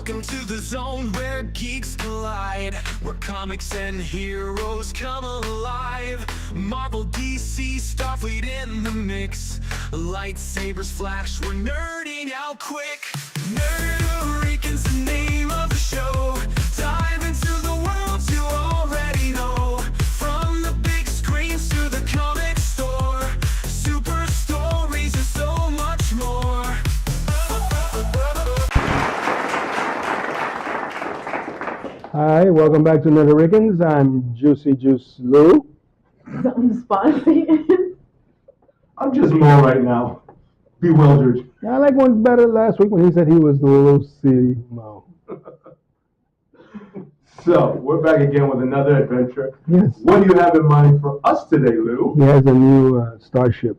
Welcome to the zone where geeks collide, where comics and heroes come alive. Marvel, DC, Starfleet in the mix. Lightsabers flash, we're nerding out quick. Rican's the name of the show. Dive into the worlds you already know. From the big screens to the comic store. Super stories and so much more. Hi, welcome back to Ricans. I'm Juicy Juice Lou. Something spicy. I'm just Mo right now, bewildered. I like one better last week when he said he was the Lucy Mo. So, we're back again with another adventure. Yes. What do you have in mind for us today, Lou? He has a new starship.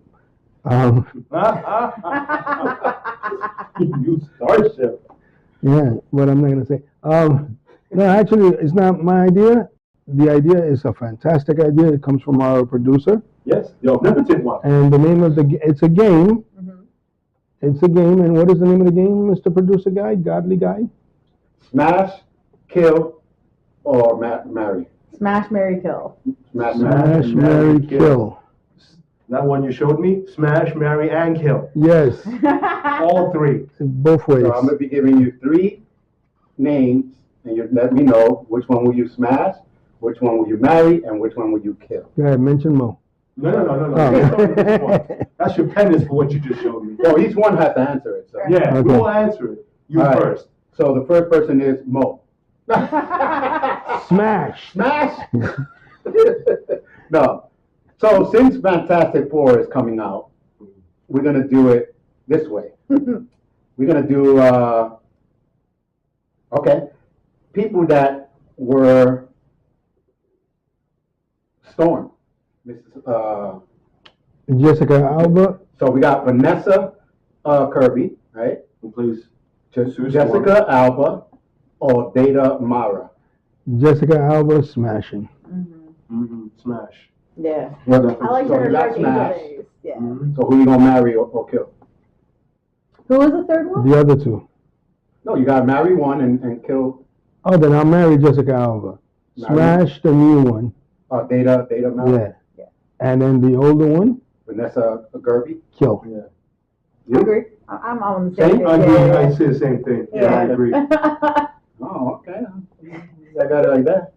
New starship. Yeah, but I'm not going to say. No, actually, it's not my idea. The idea is a fantastic idea. It comes from our producer. Yes, the omnipotent one. And the name of it's a game. Mm-hmm. It's a game. And what is the name of the game, Mr. Producer Guy, Godly Guy? Smash, kill, or marry. Smash, marry, kill. Smash, Smash, marry, kill. That one you showed me, smash, marry, and kill. Yes, All three. both ways. So I'm going to be giving you 3 names, and you let me know which one will you smash, which one will you marry, and which one will you kill. Go ahead, mention Mo. No. Oh. You can't start with this one. That's your penance for what you just showed me. So each one has to answer it. So. Yeah, Okay. we will answer it. You All right. first. So the first person is Mo. Smash. Smash? No. So since Fantastic Four is coming out, we're going to do it this way. We're going to do, people that were Storm. Mrs. Jessica Alba. So we got Vanessa Kirby, right? Please. Jessica Alba or Data Mara. Jessica Alba smashing. Smash. Yeah. So I like you her got Dark Smash. Angel days. Yeah. So who you gonna marry or kill? Who was the third one? The other two. No, you gotta marry one and kill Oh, then I'll marry Jessica Alba. Marry. Smash the new one. Data Mara. Yeah. And then the older one, Vanessa Kirby. kill. I agree. I'm on the same Same? page. I agree. Yeah. I say the same thing. Yeah, I agree. Oh, okay. I got it like that.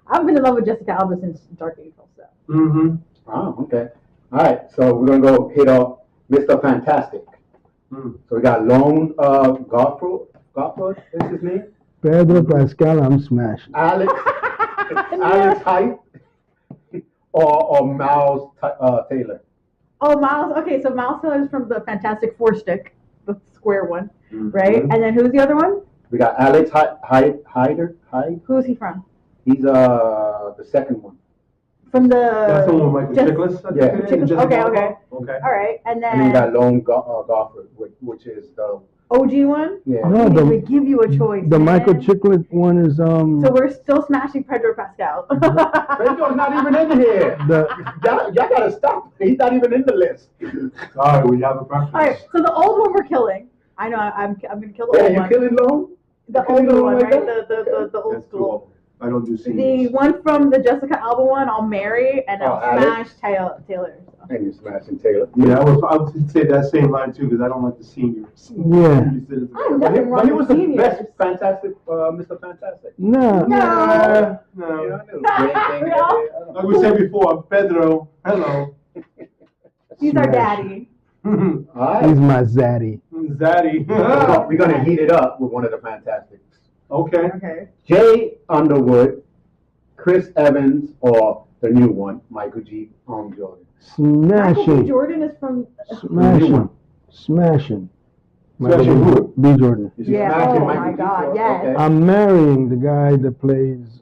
I've been in love with Jessica Alba since Dark Angel. So. Oh, okay. All right. So we're gonna go hit off Mr. Fantastic. So we got Lone Gofford is his name. Pedro Pascal, I'm smashing. Alex Hyde or Miles Taylor. Oh, Miles. Okay, so Miles Taylor is from the Fantastic Four stick, the square one, right? And then who's the other one? We got Alex Hyde. Who's he from? He's the second one. From the. That's the one with Michael Chiklis? I think Yeah. it is, Chiklis, Jessica okay, Alba? okay. Okay. All right, and And then we then got Lone Gofford, which is the OG one. yeah. No, We give you a choice. The man. Michael Chiklis one is So we're still smashing Pedro Pascal. Pedro's not even in here. Y'all gotta stop. He's not even in the list. Sorry, we have a preference. All right, so the old one we're killing. I know I'm gonna kill the Yeah, old you one. killing Lone? The killing older the one, one right? like The old That's too school. old. I don't do The seniors. one from the Jessica Alba one, I'll marry and I'll Alex? smash Taylor. So. And you smashing Taylor. Yeah, I would say that same line too because I don't like the seniors. Yeah. I'm But nothing wrong he with was the seniors. best Fantastic, Mr. Fantastic. no. No. No. Like we said before, Pedro, hello. He's our Smash. daddy. All right. He's my zaddy. Zaddy. We're gonna heat it up with one of the Fantastics. Okay. Okay. Jay Underwood, Chris Evans, or the new one, Michael G. Jordan. Michael B. Smashing. Jordan is from. Smashing. Smashing. Smashing who? B. Jordan. Is he Yeah, smashing oh Michael my G. God, Jordan? yes. Okay. I'm marrying the guy that plays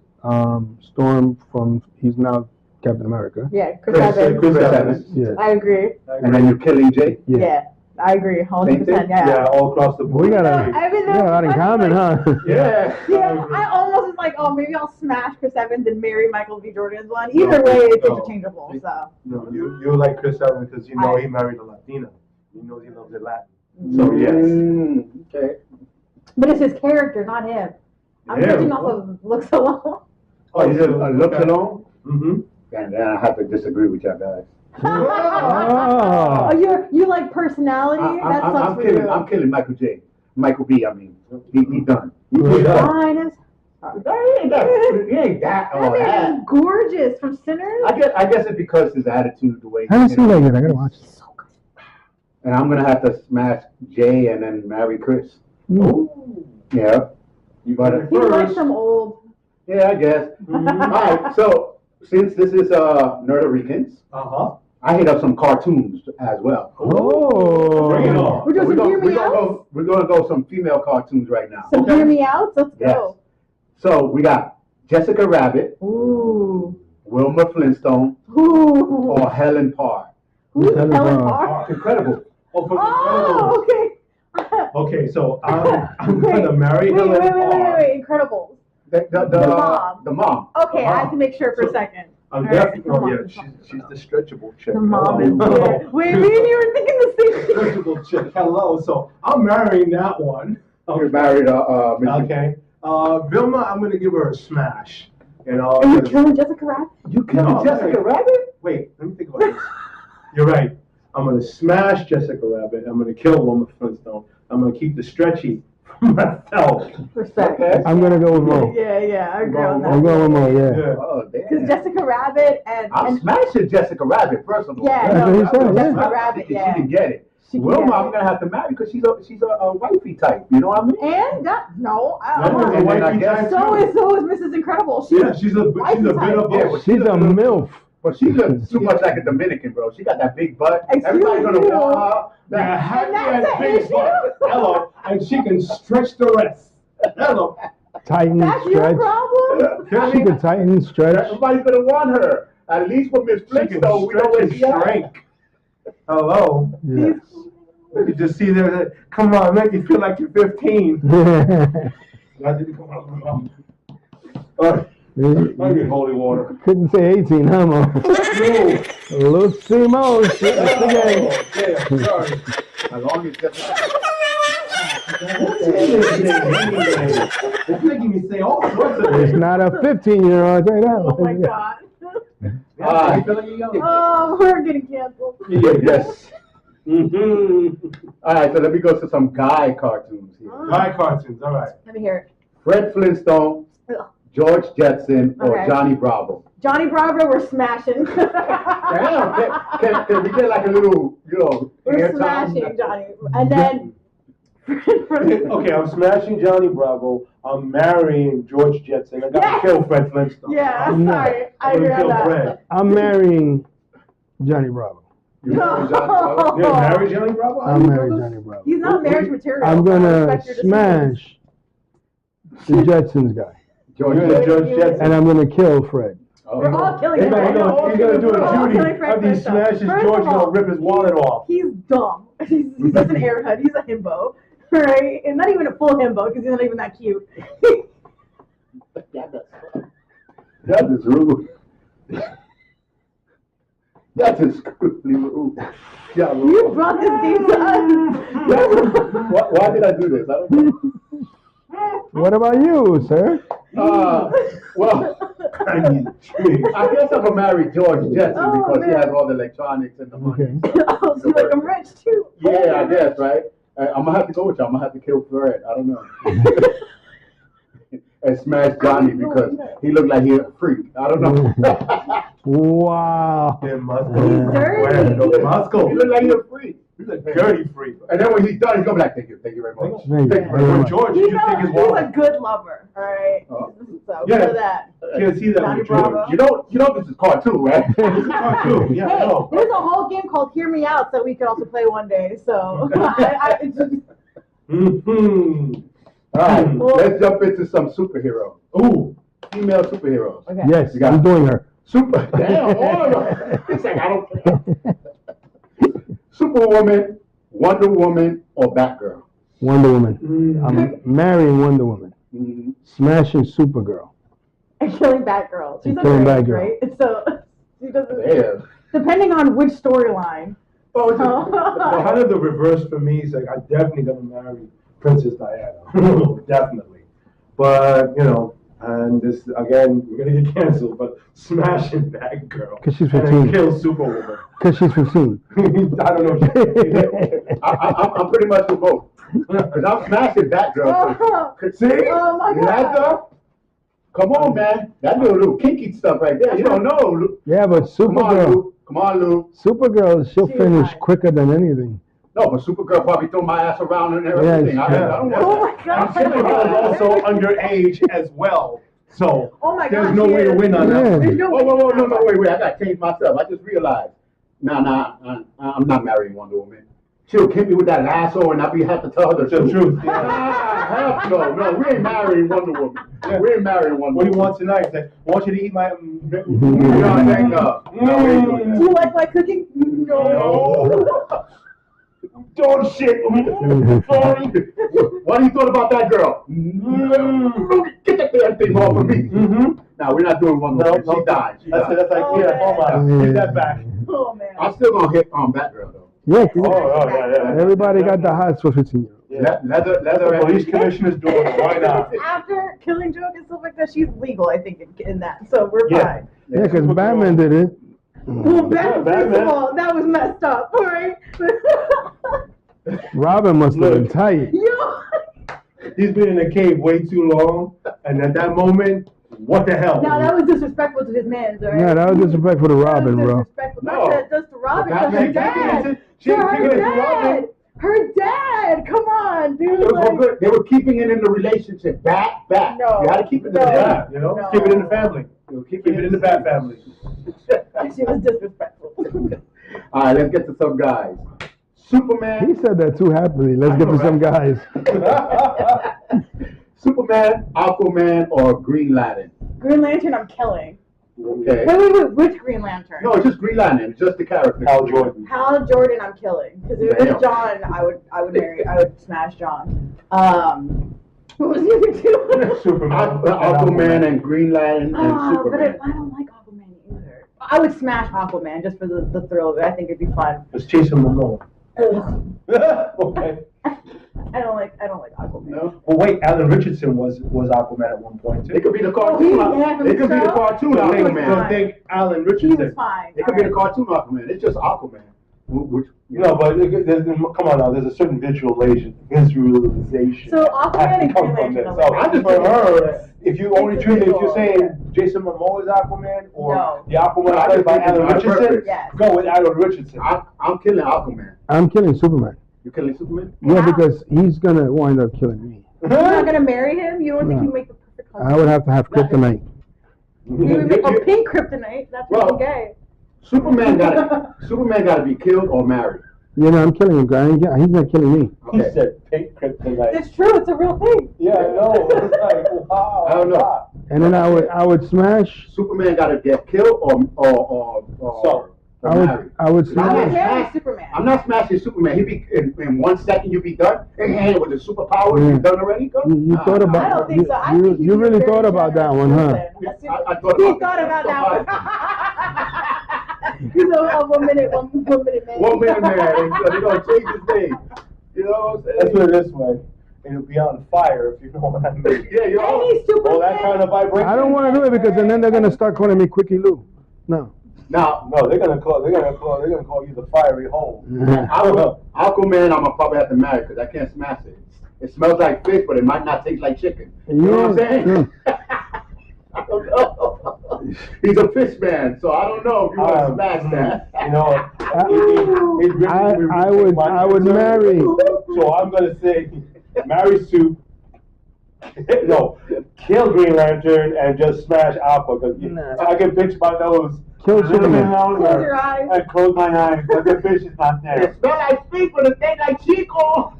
Storm from, he's now Captain America. Yeah, Chris Evans. Chris Evans. Yes. I agree. And then you're killing Jay. Yeah, I agree. 100%. Yeah. Yeah, all across the board. We got I mean, a lot in common, huh? Yeah. Yeah, I almost was like, oh, maybe I'll smash Chris Evans and marry Michael B. Jordan's one. Either way, it's No. interchangeable. So. No, you like Chris Evans because you know he married a Latina. You know he loves it Latin. So yes. Okay. But it's his character, not him. I'm Yeah. judging off of looks alone. Oh, you look alone? Mm-hmm. And then I have to disagree with y'all guys. Oh, you like personality? That sucks I'm for killing. you. I'm killing Michael J. Michael B. I mean, he done. He He's done. fine as. He ain't that. That Oh, man that. is gorgeous from Sinners. I guess it's because his attitude, the way. I haven't seen that yet. I gotta watch it. So good. And I'm gonna have to smash Jay and then marry Chris. Oh. Yeah. You got it He likes first. some old. Yeah, I guess. All right. So since this is Nerda Ricans, Uh-huh. I hit up some cartoons as well. Oh. Bring it on. We're doing some Hear Me Outs? We're gonna go some female cartoons right now. Some Okay. Hear Me Outs? Let's Yes. go. So we got Jessica Rabbit, Ooh. Wilma Flintstone, Ooh. or Helen Parr. Who's Helen Helen Parr. Parr? Incredible. Oh, for the Oh, okay. Okay, so I'm Wait, gonna marry wait, Helen Parr. wait. Incredibles. The mom. The mom. Okay, I have to make sure for a So- second. I'm All right, definitely. come Oh on, yeah, come on. she's the stretchable chick. The mom is Hello. there. Wait, me and you were thinking the same thing. Stretchable chick. Hello. So I'm marrying that one. You're married, Mrs. Okay. Vilma, I'm gonna give her a smash. You know. Are you killing Jessica Rabbit? You killed No, Jessica Rabbit? Wait, let me think about this. You're right. I'm gonna smash Jessica Rabbit. I'm gonna kill Wilma Flintstone. I'm gonna keep the stretchy for myself. Respect. Okay. I'm gonna go with Mo. Yeah, I agree on I'm that. going with Mo. Yeah. Yeah. Oh, Because damn. Jessica Rabbit and I'm smashing Jessica Rabbit, first of all. Yeah, That's no, what he said, Jessica yeah. Rabbit, She yeah. can get it. She can Wilma, get I'm it. gonna have to marry because she's a wifey type. You know what I mean? And that no, That was a And then I wifey guess- type so too. is Mrs. Incredible. Yeah, she's a bit of Yeah, a. but She's a MILF. But she looks too much like a Dominican, bro. She got that big butt. Excuse Everybody's gonna you. want her. Yeah, And that's that the big issue. butt. Hello, and she can stretch the rest. Hello. Tighten, That's your stretch. problem. She could tighten, stretch. Everybody's gonna want her. At least for Miss She can Flintstone, we know stretch where and she at. shrink. Hello. Yeah. You can just see there. Come on, make you feel like you're 15. I get holy water. Couldn't say 18, huh, Mo? Lucy Mo. Shit, it's the game. Yeah, sorry. As long as Jessica. It's making me say all sorts of It's things. not a 15-year-old right now. Oh my god. Alright. Oh, we're getting canceled. Yes. Mm-hmm. Alright, so let me go to some guy cartoons here. My cartoons, all right. Let me hear Fred Flintstone, it. Ugh. George Jetson, or Okay. Johnny Bravo. Johnny Bravo, we're smashing. Damn, can we get like a little, We're airtime? smashing Johnny. And then Okay, I'm smashing Johnny Bravo. I'm marrying George Jetson. I gotta Yes! kill Fred Flintstone. Yeah, I'm sorry. I I'm agree gonna on kill that. Fred. I'm marrying Johnny Bravo. You marry Johnny Bravo? You're gonna marry Johnny Bravo? I'm marrying Johnny Bravo. He's not marriage material. I'm but I gonna respect your decision. smash the Jetsons guy. George You're Jetson. George Jetson. And I'm gonna kill Fred. Oh. We're all killing He's him. gonna, right? he's gonna do We're all a killing Judy. Fred After he Flintstone. smashes First George, of he's all, gonna rip his wallet off. He's dumb. He's just an airhead. He's a himbo. Right? And not even a full himbo because he's not even that cute. That is rude. That is really rude. Yeah, You rude. brought this game to us. Why did I do this? I don't know. What about you, sir? Well, I need Judy. I guess I'm gonna marry George Jetson Oh, because he man. has all the electronics and the money. Okay. Oh, so like I'm rich too. Yeah, I guess, right? I'm gonna have to go with you. I'm gonna have to kill Fred. I don't know. And smash Johnny because he looked like he a freak. I don't know. Wow. Yeah, He's Muscle. dirty. he Muscle. looked like he a freak. He's a dirty freak. And then when he's done, he's gonna be like, "Thank you very much." Thank you Thank you very very much. much. George, You you just know, take his he's a wallet. good lover, all right? Oh. So, Yeah. for that. Can't see that Johnny with George. Bravo. You know, this is cartoon, right? This is cartoon. Yeah, Hey, no. there's a whole game called Hear Me Out that we could also play one day. So, it's just, Mm-hmm. All right, Well- let's jump into some superheroes. Ooh. Female superheroes. okay. Yes, You got I'm it. doing her. Super. Damn, all of them. It's like, I don't care. Superwoman, Wonder Woman, or Batgirl. Wonder Woman. Mm. I'm marrying Wonder Woman. Mhm. Smashing Supergirl. And killing Batgirl. She's And killing underage, Batgirl. right? So, she doesn't. Yeah. Depending on which storyline. Oh, it's Kind of the reverse for me is like I'm definitely gonna marry Princess Diana, definitely. But you know, and this again, we're gonna get canceled. But smashing that girl 'Cause she's and 15. then kill Superwoman. Because she's 15. I don't know. I'm pretty much for both. Because I'm smashing that girl. Oh. See? Oh my You like God. her? Come on, man. That little kinky stuff right there. You don't know, Lou. Yeah, but Come on, Supergirl, Lou. Come on, Lou. Supergirl, she'll She's finish hot. quicker than anything. No, but Supergirl probably throw my ass around and everything. Yeah, I don't want Oh that. my God. And Supergirl is also underage as well. So Oh my there's God, no she way to is. win on that. Yeah. There's no Whoa, way. no, wait. I gotta change myself. I just realized. Nah, I'm not marrying Wonder Woman. She'll kick me with that lasso and I'll have to tell her The truth. Yeah. Ah, hell no, we ain't marrying Wonder Woman. Yeah. We ain't marrying Wonder What do you Woman. want tonight? He's like, I want you to eat my. No, no, we ain't doing Do you that. like my cooking? No. Dog shit. Sorry. What do you thought about that girl? Get that damn thing off of me. Mm-hmm. Now we're not doing Wonder Woman. She died. She That's died. like, Oh, yeah, man. hold on. Give that back. Oh man. I'm still gonna hit on Batgirl though. Yeah, Yeah. everybody got the hots for 15-year-olds. Yeah. Leather, The police commissioner's doing it. Why not? After Killing Joke and stuff like that, she's legal, I think, in that. So we're Yeah. fine. Yeah, because Batman did it. Well, first Batman. of all, that was messed up, all right? Robin must have been Look. tight. Yo. He's been in a cave way too long, and at that moment, what the hell? Now that was disrespectful to his man, all right? Yeah, that was disrespectful to Robin, That was bro. disrespectful. No. Not just to Robin, But but her Batman- dad. She To didn't her give it to dad. Robin. Her dad. Come on, dude. It was all Like, good. They were keeping it in the relationship. Back. No. You had to keep it in the No. Yeah, you know, No. keep it in the family. Keep Keep it in the Bat family. she was disrespectful. All right, let's get to some guys. He Superman, said that too happily. Let's get to some guys. Superman, Aquaman, or Green Lantern. Green Lantern, I'm killing. Okay. Wait. Which Green Lantern? No, it's just Green Lantern. It's just the character. Hal Jordan. Hal Jordan, I'm killing. Because if it Damn. was John, I would smash John. What was the other two? Superman. Aquaman and Green Lantern and But Superman. I don't like Aquaman either. I would smash Aquaman just for the thrill of it. I think it'd be fun. Let's chase him Momoa. Ugh. Okay. I don't like Aquaman. No? Well, wait. Alan Richardson was Aquaman at one point It too. could be the Oh, cartoon. yeah, It could be the so? cartoon Don't think, Aquaman. don't think Alan He was Richardson. fine. It could be the cartoon Aquaman. It's just Aquaman. Which, No, but come on now. There's a certain visualization. So Aquaman has to and come Green from Lantern. this. So I'm just for her, if you only It's choose, if visual, you're saying yeah. Jason Momoa is Aquaman or No. the Aquaman No, I played just by think it's Alan on Richardson, purpose. Yes. go with Alan Richardson. I'm killing Aquaman. I'm killing Superman. You killing Superman? Yeah, Wow. because he's going to wind up killing me. You're not gonna marry him? You don't think No. you make the perfect I would have to have kryptonite. You would make a pink kryptonite. That's Well, really gay. Superman gotta be killed or married. You know, I'm killing him. He's not killing me. He Okay. said pink kryptonite. It's true. It's a real thing. Yeah, I know. It's like, wow. I don't know. wow. And then I would smash. Superman gotta get killed or married. I would I smash. would marry Superman. I'm not smashing Superman. He be in 1 second you be done. And with the superpowers, Yeah. you done already. Go. You thought about. I don't think so. I you think you really thought about that one, huh? I thought He about thought about that one. He's a 1 minute, one minute man. 1 minute man. So they're gonna change his name. You know what I'm saying? Let's put it this way. It'll be on fire if you know what I mean. Yeah, you know. Any Superman. All that kind of vibration. I don't want to do it because then they're gonna start calling me Quickie Lou. No. Now, No, they're gonna call you the fiery hole. Aquaman, I'm gonna probably have to marry because I can't smash it. It smells like fish, but it might not taste like chicken. You know what I'm saying? I don't know. He's a fish man, so I don't know if you want to smash that. You know, it really I would marry. So I'm gonna say, marry Soup. No, kill Green Lantern and just smash Aqua because I can picture my nose. Kill Superman. Close your eyes. And close my eyes, but the fish is not It there. smells like fish, but it tastes like Chico.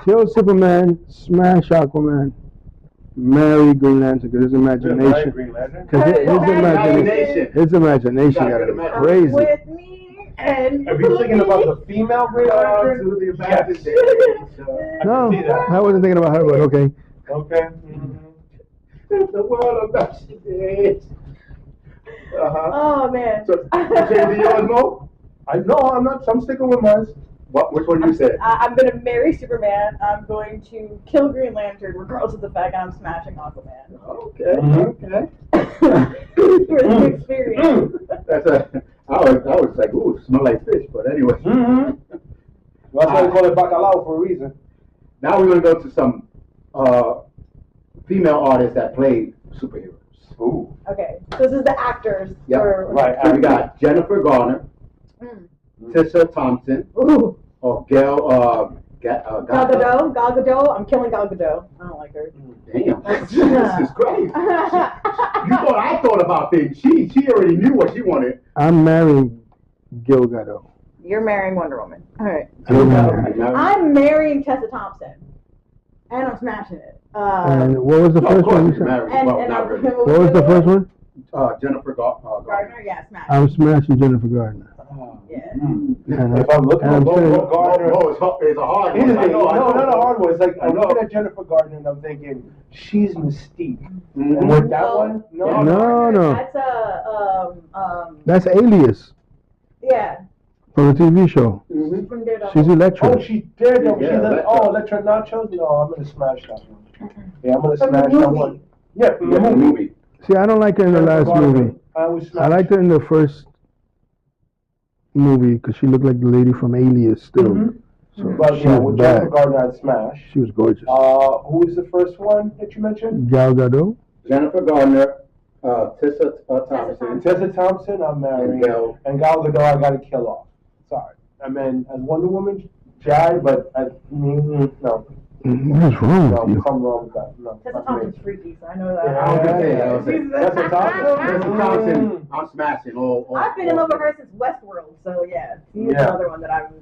Kill Superman. Smash Aquaman. Marry Green Lantern because his imagination. Green Lantern. Because his Imagination. imagination You got gotta to get be imagine- crazy. With me and If you're thinking about the female Green Lantern, To the yes. imagination. No, see that. I wasn't thinking about her, but okay. Okay. It's the world of imagination. Uh-huh. Oh man. So, you changing yours, Mo? No, I'm not. I'm sticking with mine. Which one you said? I'm gonna marry Superman. I'm going to kill Green Lantern, regardless of the fact that I'm smashing Aquaman. Okay. For the experience. That's I was like, ooh, smell like fish, but anyway. That's why they call it bacalao for a reason. Now we're gonna go to some female artists that play superheroes. Ooh. Okay, so this is the actors. Yep. Right. So we got Jennifer Garner, Tessa Thompson, Ooh. or Gal Gal Gadot. Gal Gadot. I'm killing Gal Gadot. I don't like her. Damn, this is crazy. I thought about things. She already knew what she wanted. I'm marrying Gil Gadot. You're marrying Wonder Woman. All right. I'm I'm marrying Tessa Thompson, and I'm smashing it. And what was the first one you said? What was the first one? Jennifer Gardner. Gardner, yeah, smash. I'm smashing Jennifer Gardner. Yeah. If I'm looking at Gardner, it's a hard one. no, not a hard one. It's like I'm looking at Jennifer Gardner and I'm thinking she's Mystique. And with that one, No. That's That's Alias yeah. from the TV show. From Daredevil. She's Electra. Oh, she did. Yeah, She's Electra Nachos. No, I'm gonna smash that one. Yeah, I'm gonna From smash the that movie. one. Yeah, from the Yeah, movie. movie. See, I don't like her in the last movie. I I liked her in the first movie because she looked like the lady from Alias still. So But she yeah, was with Jennifer bad. Gardner, I'd smash. She was gorgeous. Who was the first one that you mentioned? Gal Gadot. Jennifer Gardner, Tessa Thompson, Tessa Thompson, I'm marrying. And Gal Gadot, I gotta kill off. Sorry. I mean, as Wonder Woman, Jai, but no. What's wrong No, with you? something wrong with that. No. Tessa Thompson's freaky, so I know I was gonna say, Tessa Thompson? Tessa Thompson, I'm smashing all. I've been in love with her since Westworld, so yeah, she's another one that I'm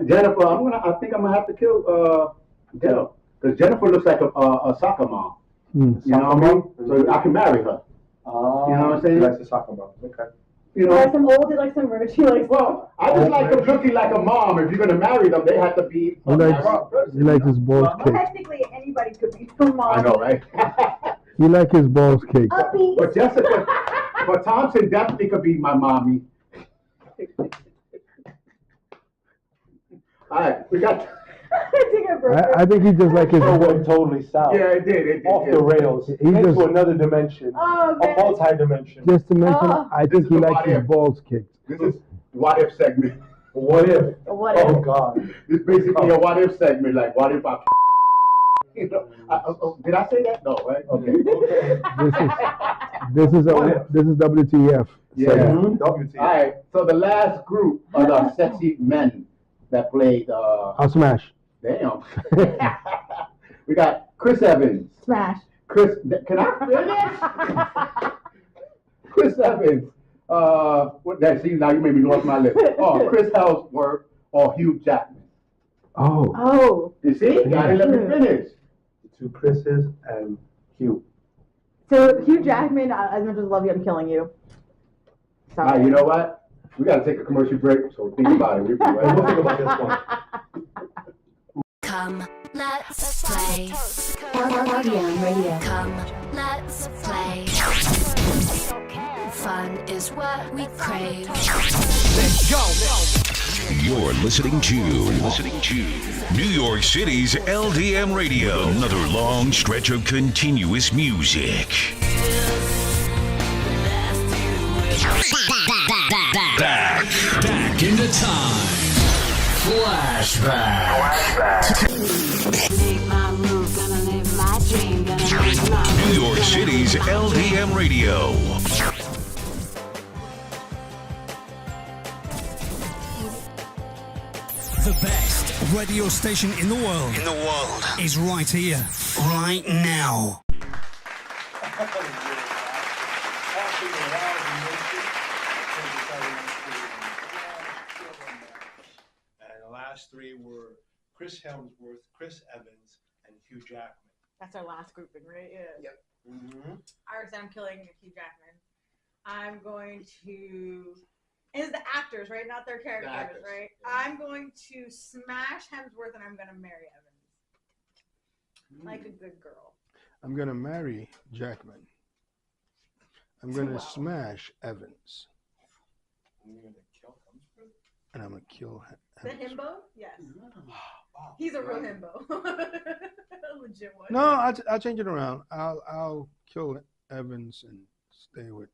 Jennifer, I think I'm gonna have to kill Jennifer because Jennifer looks like a soccer mom. You know what I mean? So I can marry her. You know what I'm saying? That's a soccer mom. Okay. You Like know. some old, like some rich, like. Well, I just like them looking like a mom. If you're gonna marry them, they have to be. He likes his balls Well, caked. technically, anybody could be her mom. I know, right? He like his balls caked. Upbeat. But Jessica, but Thompson definitely could be my mommy. All right, we got. I think he just like his. It went totally south. Yeah, it did. Off the rails. He Into just- another dimension. Oh, A man. multi-dimension. Just to mention, Oh. I This think is he the likes what his if. balls kicked. This is what if segment. What if? What Oh, if? God. It's basically a what if segment. Like, what if I. You know, did I say that? No, right? Okay. This is WTF. Yeah. segment. WT. All right. So the last group are the sexy men that played. I'll smash. Damn. We got Chris Evans. Smash. Chris, can I finish? Chris Evans. What that? See, now you made me lost my list. Oh, Chris Hemsworth or Hugh Jackman. Oh. Oh. You see? You gotta let me finish. Two Chris's and Hugh. So Hugh Jackman, as much as I love you, I'm killing you. All right, you know what? We gotta take a commercial break, so think about it. We'll be right We'll back. think about this one. Come, let's play. Radio. Come, let's play. Fun is what we crave. Let's go. You're listening to New York City's LDM Radio. Another long stretch of continuous music. Back into time. Flashback. Make my move, gonna live my dream, gonna live my New York City's LDM Radio. The best radio station in the world. Is right here, right now. And the last three were Chris Hemsworth, Chris Evans, and Hugh Jackman. That's our last grouping, right? Yeah. Yep. Mm-hmm. Alright, so I'm killing Hugh Jackman. I'm going to. It's the actors, right? Not their characters, actors. right? I'm going to smash Hemsworth and I'm going to marry Evans. Like a good girl. I'm gonna marry Jackman. I'm gonna smash Evans. And you're gonna kill Hemsworth? And I'm gonna kill The himbo? Yes. He's a real himbo. A legit one. No, I'll change it around. I'll kill Evans and stay with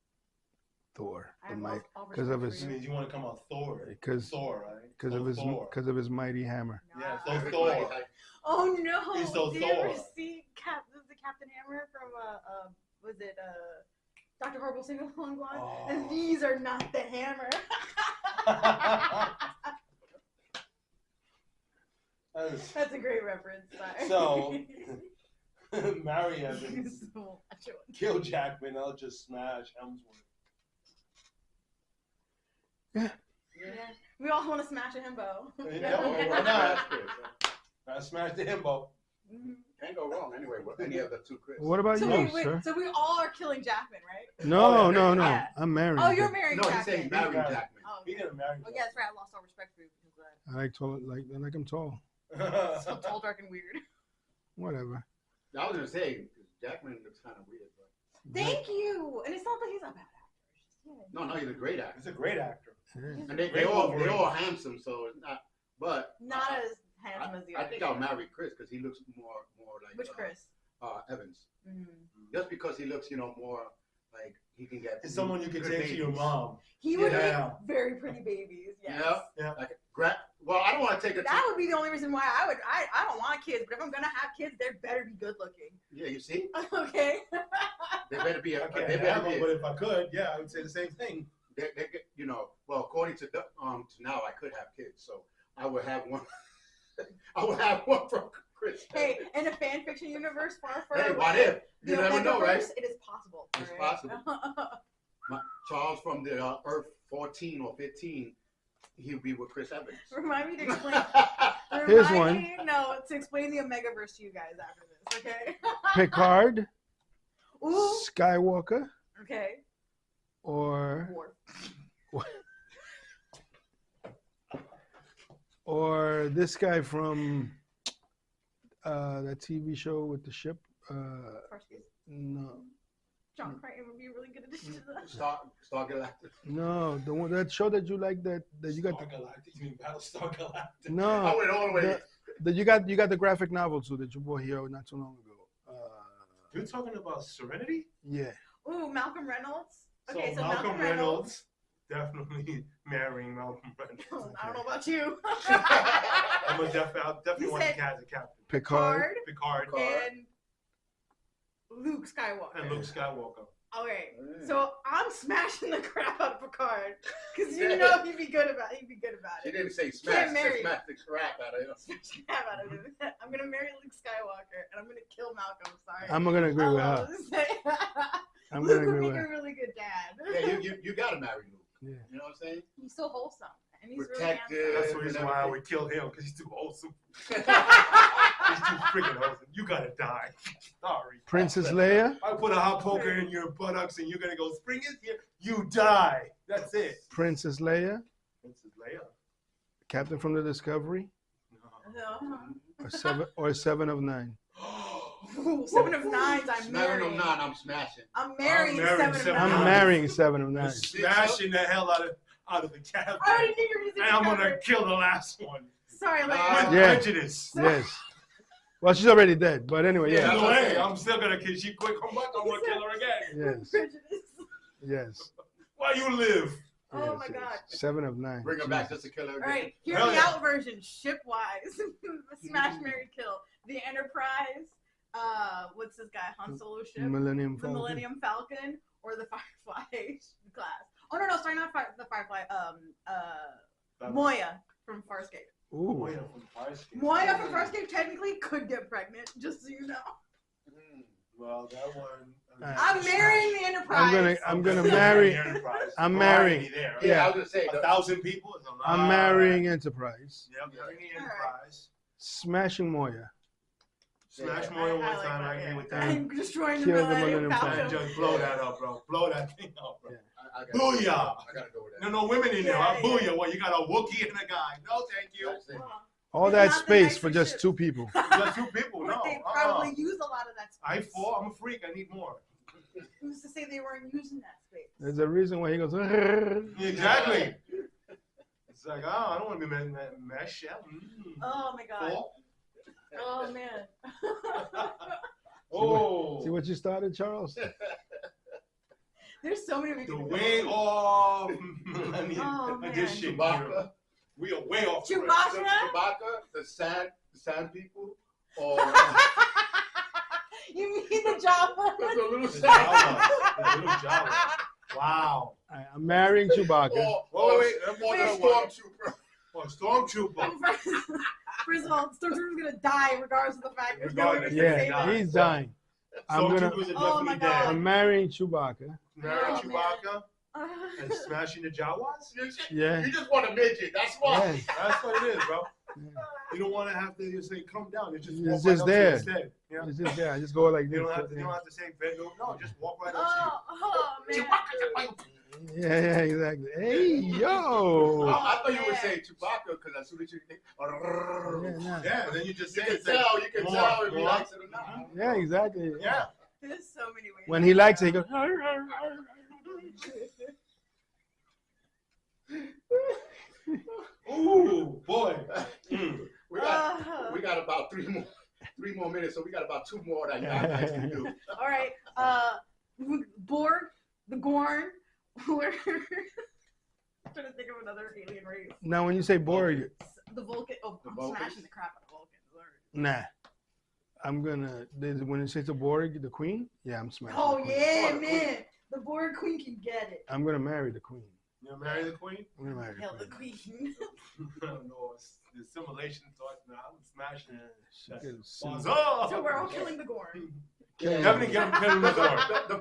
Thor. I have all Because of respect his for That means you want to come out Thor. because Thor, right? because of his mighty hammer. Yeah, Nah. so Thor. Oh no! He's so Did you ever Thor. see the Captain Hammer from was it Dr. Horrible Single Along Blonde? Oh. And these are not the hammer. That's a great reference. Sorry. So, marry Evans, So much of it. kill Jackman, I'll just smash Hemsworth. Yeah. We all want to smash a himbo. Yeah, why not? I smashed the himbo. Mhm. Can't go wrong anyway with any of the two Chris. What about So you, wait, sir? so we all are killing Jackman, right? No, no, no. Yeah. I'm married. Oh, you're marrying No, he's Jackman. saying marry Married. Jackman. Oh, He okay. gonna marry Oh, yeah, that's right. I lost all respect for you because I like him tall. so tall, dark, and weird. Whatever. I was gonna say Jackman looks kind of weird, but Thank you. And it's not that he's a bad actor. It's just, yeah. no, he's a great actor. He's a great actor. Yeah. And they Great all Wolverine. handsome, so it's not. But Not as handsome as the I other. think I'll marry Chris because he looks more like Which Chris? Evans. Mm. Just because he looks, more like he can get. It's someone you can good take to your babies. mom. He would Yeah. make very pretty babies. Yes. Yeah. Yeah. Like well, I don't want to take it. That would be the only reason why I don't want kids, but if I'm gonna have kids, they better be good looking. Yeah, you see, Okay. they better be. I They can't better have be. them, but if I could, yeah, I would say the same thing. They get, well, according to now, I could have kids, so I would have one. I would have one from Chris. Hey, in a fan fiction universe far, far Hey, away, what if? You the never know, right? Omegaverse, it is possible. It's alright? possible. Charles from the Earth 14 or 15, he'll be with Chris Evans. Remind me to explain. Here's remind one. me, no, to explain the Omegaverse to you guys after this, okay? Picard, Ooh. Skywalker, Okay. or War. or this guy from that TV show with the ship. Farscape. No, John Crichton would be a really good addition to that. Star Galactic. no, the one that show that you like that you got. Star Galactic, you mean Battlestar Galactic? I No, went all the way. that you got the graphic novel too that you bought here not too long ago. You're talking about Serenity? Yeah. Ooh, Malcolm Reynolds. So Okay, so Malcolm Reynolds, definitely marrying Malcolm Reynolds. I don't know about you. I'll definitely You want said- to cast a captain. Picard. Picard Picard and Luke Skywalker. and Luke Skywalker. Okay, so I'm smashing the crap out of Picard because you know he'd be good about She it. didn't say Can't smash. marry. She smacked the crap out of him. Smash the crap out of him. I'm gonna marry Luke Skywalker and I'm gonna kill Malcolm. Sorry. I'm gonna agree with her. I'm gonna Luke would agree make with a her. really good dad. Yeah, you gotta marry Luke. Yeah. You know what I'm saying? He's so wholesome and he's Protective. really That's handsome. the reason why I would kill him, because he's too wholesome. He's too freaking wholesome. You gotta die. Sorry. Princess Leia. I put a hot poker in your buttocks and you're gonna go, spring is here. You die. That's it. Princess Leia. Princess Leia. Captain from the Discovery. Uh-huh. Or seven of nine. Ooh, 7 of 9s. I'm Seven marrying. of 9, I'm smashing. I'm marrying I'm marrying 7 of 9. seven of I'm nine. marrying seven of You're nine. smashing the hell out of the captain. I already knew you were And I'm going gonna to kill the last one. Sorry, like. Uh, With Yeah. prejudice. Yes. Well, she's already dead, but anyway, Yeah. Either yeah. way, I'm still gonna kill. She quick come back. I'm gonna kill her again. Yes. Prejudice. Yes. While you live. Oh yes, my yes. God. 7 of 9. Bring her back just to kill her. All right, hear Hell the yeah. out version, shipwise. Smash, marry, kill. The Enterprise. What's this guy? Han Solo ship. Millennium The Falcon. Millennium Falcon or the Firefly class. Oh no, sorry, not the Firefly. Moya from Farscape. Ooh. Moya from Farscape technically could get pregnant, just so you know. Well, that one. I'm marrying the Enterprise. I'm gonna marry. I'm marrying. There. Yeah, I was gonna say. 1,000 people is a lot. I'm marrying Enterprise. Yep, marrying the Enterprise. Smashing Moya. Smash Moya one like time. that, I agree yeah. with that. And destroying the Kill the Millennium Millennium Falcon. And just blow that up, bro. Blow that thing up, bro. Yeah. I gotta Booyah! I gotta go with that. No women in there. Yeah, Huh? yeah. Booyah. Well, you got a Wookiee and a guy. No, thank you. That's it. All It's that not the space for nicest just ship. 2 people. Just 2 people. But No. they probably use a lot of that space. I'm a freak. I need more. Who's to say they weren't using that space? There's a reason why he goes. Exactly. It's like, oh, I don't want to be mesh. Yeah. Oh my god. Fall. Oh man. Oh. See what you started, Charles? There's so many we The can way go. off Millennium Oh, man. Edition. Chewbacca. We are way off. Chewbacca? Chewbacca, the sand people, or You mean the Java? the little The sand. Jawas. The little Jawas. Wow. I'm marrying Chewbacca. Wait. Or the stormtrooper. Oh, Stormtrooper. First of all, Stormtrooper's gonna die regardless of the fact there's no one Regardless. who's gonna Yeah, save him. he's dying. I'm gonna. Stormtroopers are Oh my definitely God. I'm dead. marrying Chewbacca. Marrying Oh, Chewbacca and smashing the Jawas? Yeah. You just want a midget. That's why. Yeah. That's what it is, bro. You don't want to have to just say, come down. It's just, It's walk just right up to there. it instead. Yeah. It's just I just go like You this. don't have to say, bend over. No, just walk right up Oh man. Yeah, exactly. Hey, yo. I thought you man. would say Chewbacca because as soon as you think, Yeah, to you. nah. Yeah, and then you just say you it. can More, tell if he more. likes it or not. Yeah, exactly. Yeah. There's so many ways. When he likes it, he goes. Ooh, boy. Mm. We got about three more minutes, so we got about 2 more that you guys can do. All right. Borg, the Gorn. We're trying to think of another alien race. Now, when you say Borg, The Vulcan. Oh, The I'm Vulcans? smashing the crap out of Vulcans. Sorry. nah. I'm gonna. When you say the Borg, the Queen, yeah, I'm smashing. Oh the Queen. yeah, Oh, the man. The Borg Queen can get it. I'm gonna marry the Queen. You marry the queen? I'm gonna marry Hell, the the Queen. Queen. I don't know. It's the assimilation thought now. I'm smashing it. She could sing. Bonzo! So we're all killing the Gorn. Definitely get him killing the door. The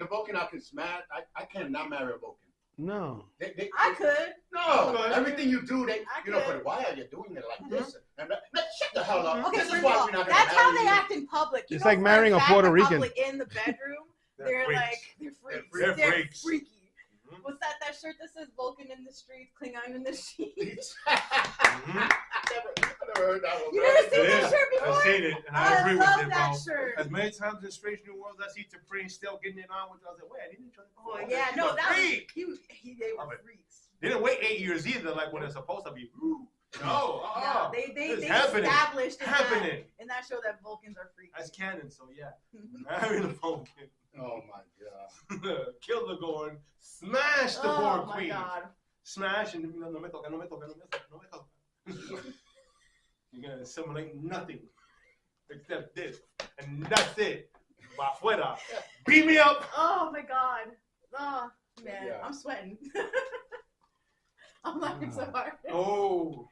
Vulcan I can smash. I cannot marry a Vulcan. No. I could. No, Okay. everything you do, I but could. why are you doing it like this? And shut the hell up. Okay, This is first why of all, we're not gonna that's how marry they you. act in public. You It's know, like for marrying a fact Puerto in Rican. public, in the bedroom, They're they're freaks. They're They're freaks. freaky. Mhm. What's that shirt that says Vulcan in the streets, Klingon in the sheets? Mhm. I never heard that one. You never seen It that is. shirt before? I've seen it, and I agree love with it, that bro. shirt. As many times in Strange New Worlds I see Supreme still getting it on, I was like, wait, I didn't try to. Oh yeah, no, that freak. they Love were it. freaks. They didn't wait 8 years either, like when it's supposed to be. Ooh. No, No, they It's happening. established Happening. in that show that Vulcans are freaks. That's canon, so yeah. Marry the Vulcan. Oh my god. Kill the Gorn. Smash the Oh Borg my Queen. god. Smash and no me toca, no me toca, no me toca. You're gonna assimilate nothing except this, and that's it. Va afuera. Beat me up. Oh my god. Oh man, Yeah. I'm sweating. I'm laughing so hard. Oh,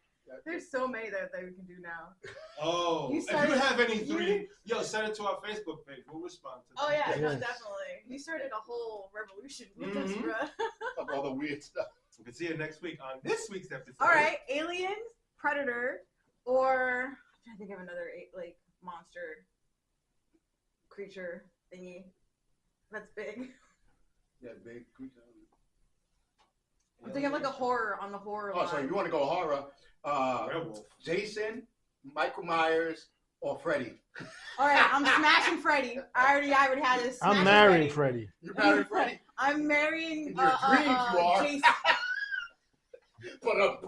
There's so many that we can do now. oh. You If you started- have any you- three, yo, send it to our Facebook page. We'll respond to them. Oh yeah, no, Yes. definitely. You started a whole revolution with this, Mhm. bruh. Of all the weird stuff. We can see you next week on this week's episode. All right, aliens, predator, or I'm trying to think of another monster creature thingy that's big. Yeah, big. I'm thinking of like a horror on the horror Oh, so line. you want to go horror? Werewolf. Jason, Michael Myers, or Freddy? All right, I'm smashing Freddy. I already had this. I'm smashing marrying Freddy. Freddy. You married Freddy? I'm marrying In your dreams, you are. Jason. But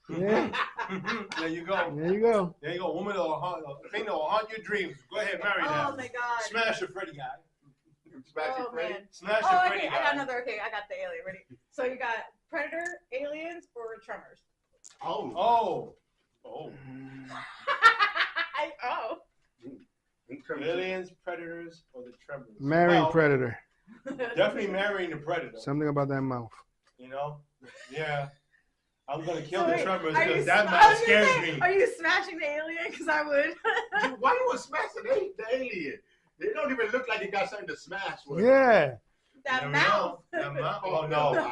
Yeah, There you go. there you go. There you go. Woman that will haunt, a thing that will haunt your dreams. Go ahead, marry that. Oh my god. Smash the Freddy guy. Smashing Oh Freddy. man. Smash Oh, the okay. Freddy I guy. got another. Okay, I got the alien ready. So you got predator, aliens, or tremors. Oh. Oh. Oh. Oh. In terms of- Aliens, predators, or the tremors? Marrying Well, Predator. Definitely marrying the predator. Something about that mouth. You know? Yeah. I'm gonna kill So the wait, tremors are you because that I man was gonna scares say, me. Are you smashing the alien? Because I would. Why you want to smash the alien? They don't even look like they got something to smash with. Yeah. that You never mouth. know. That mouth. Oh, Oh, no. No.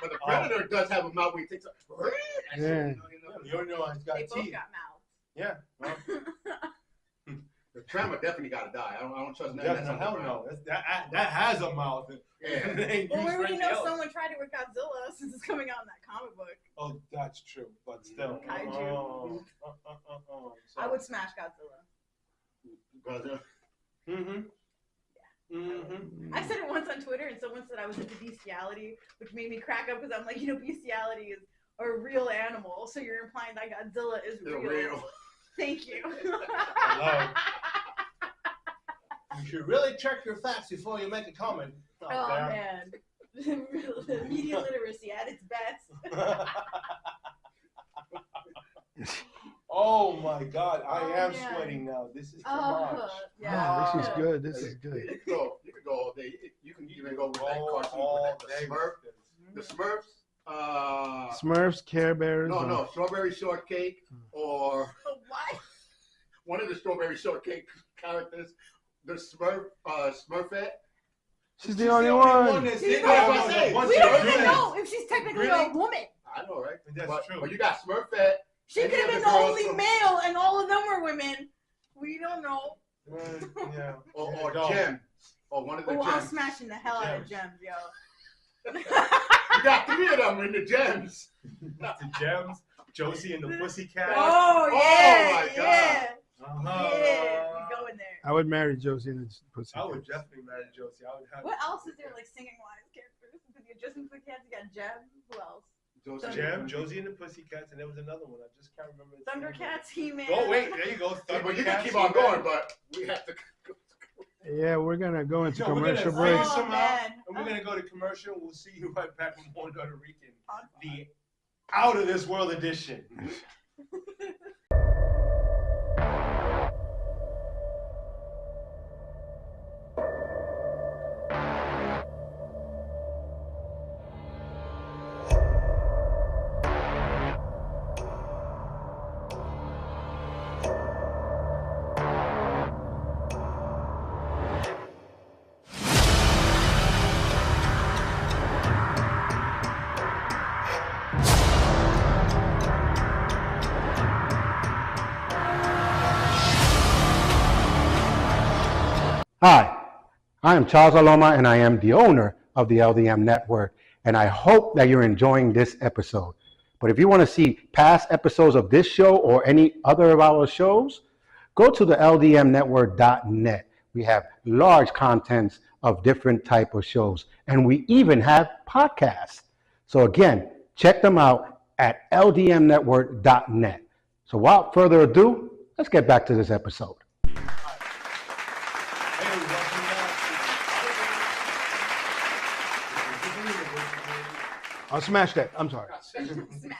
But the predator does have a mouth where he takes a. Yeah. You know he's got They both teeth. got mouths. Yeah. Well, The tremor definitely got to die. I don't trust nothing. definitely. Hell no. That has a mouth. Yeah. They ain't Well, we used for already anything know else. someone tried it with Godzilla since it's coming out in that comic book. Oh, that's true. But still. Kaiju. So- I would smash Godzilla. Mm-hmm. Mm-hmm. I said it once on Twitter, and someone said I was into bestiality, which made me crack up because I'm like, bestiality is a real animal. So you're implying that Godzilla is real. Real. Thank you. Hello. You should really check your facts before you make a comment. Oh man. Media literacy at its best. Oh my God, I am man. sweating now. This is too much. Yeah. This is good. This is good. You can go all day. You can even go with that Roll cartoon all with day the Smurf. with The Smurfs. Smurfs, Care Bears. No, strawberry shortcake or What? one of the strawberry shortcake characters. The Smurfette. She's the only one. that's She's in not there. what I say. We Once don't you're even doing know if she's technically Really? a woman. I know, right? That's true. But you got Smurfette. She Any could have of been the the girls only from- male, and all of them were women. We don't know. Yeah. Or Dog. Gem. Or one of the Oh, I'm gems. smashing the hell out of gems, yo. You got 3 of them in the gems. The Gems, Josie and the Pussycat. Oh yeah, Oh, my yeah, Uh-huh. yeah. We go in there. I would marry Josie and the Pussy. I would definitely marry Josie. I would have What else is there like singing wise characters? Because you just for cats, you got Gem. Who else? Gem, Josie and the Pussycats, and there was another one. I just can't remember. its name. Thundercats, He-Man. Oh wait, there you go. Yeah, but you Thundercats, can keep on He-Man. going, but we have to. Yeah, we're gonna go into No, we're commercial gonna break. figure some out, man. and we're gonna go to commercial. We'll see you right back with more Puerto Rican, the Out of This World edition. Hi, I am Charles Aloma, and I am the owner of the LDM Network, and I hope that you're enjoying this episode. But if you want to see past episodes of this show or any other of our shows, go to the ldmnetwork.net. We have large contents of different type of shows, and we even have podcasts. So again, check them out at ldmnetwork.net. So without further ado, let's get back to this episode. Hey, welcome back. I'll smash that. I'm sorry. Smash.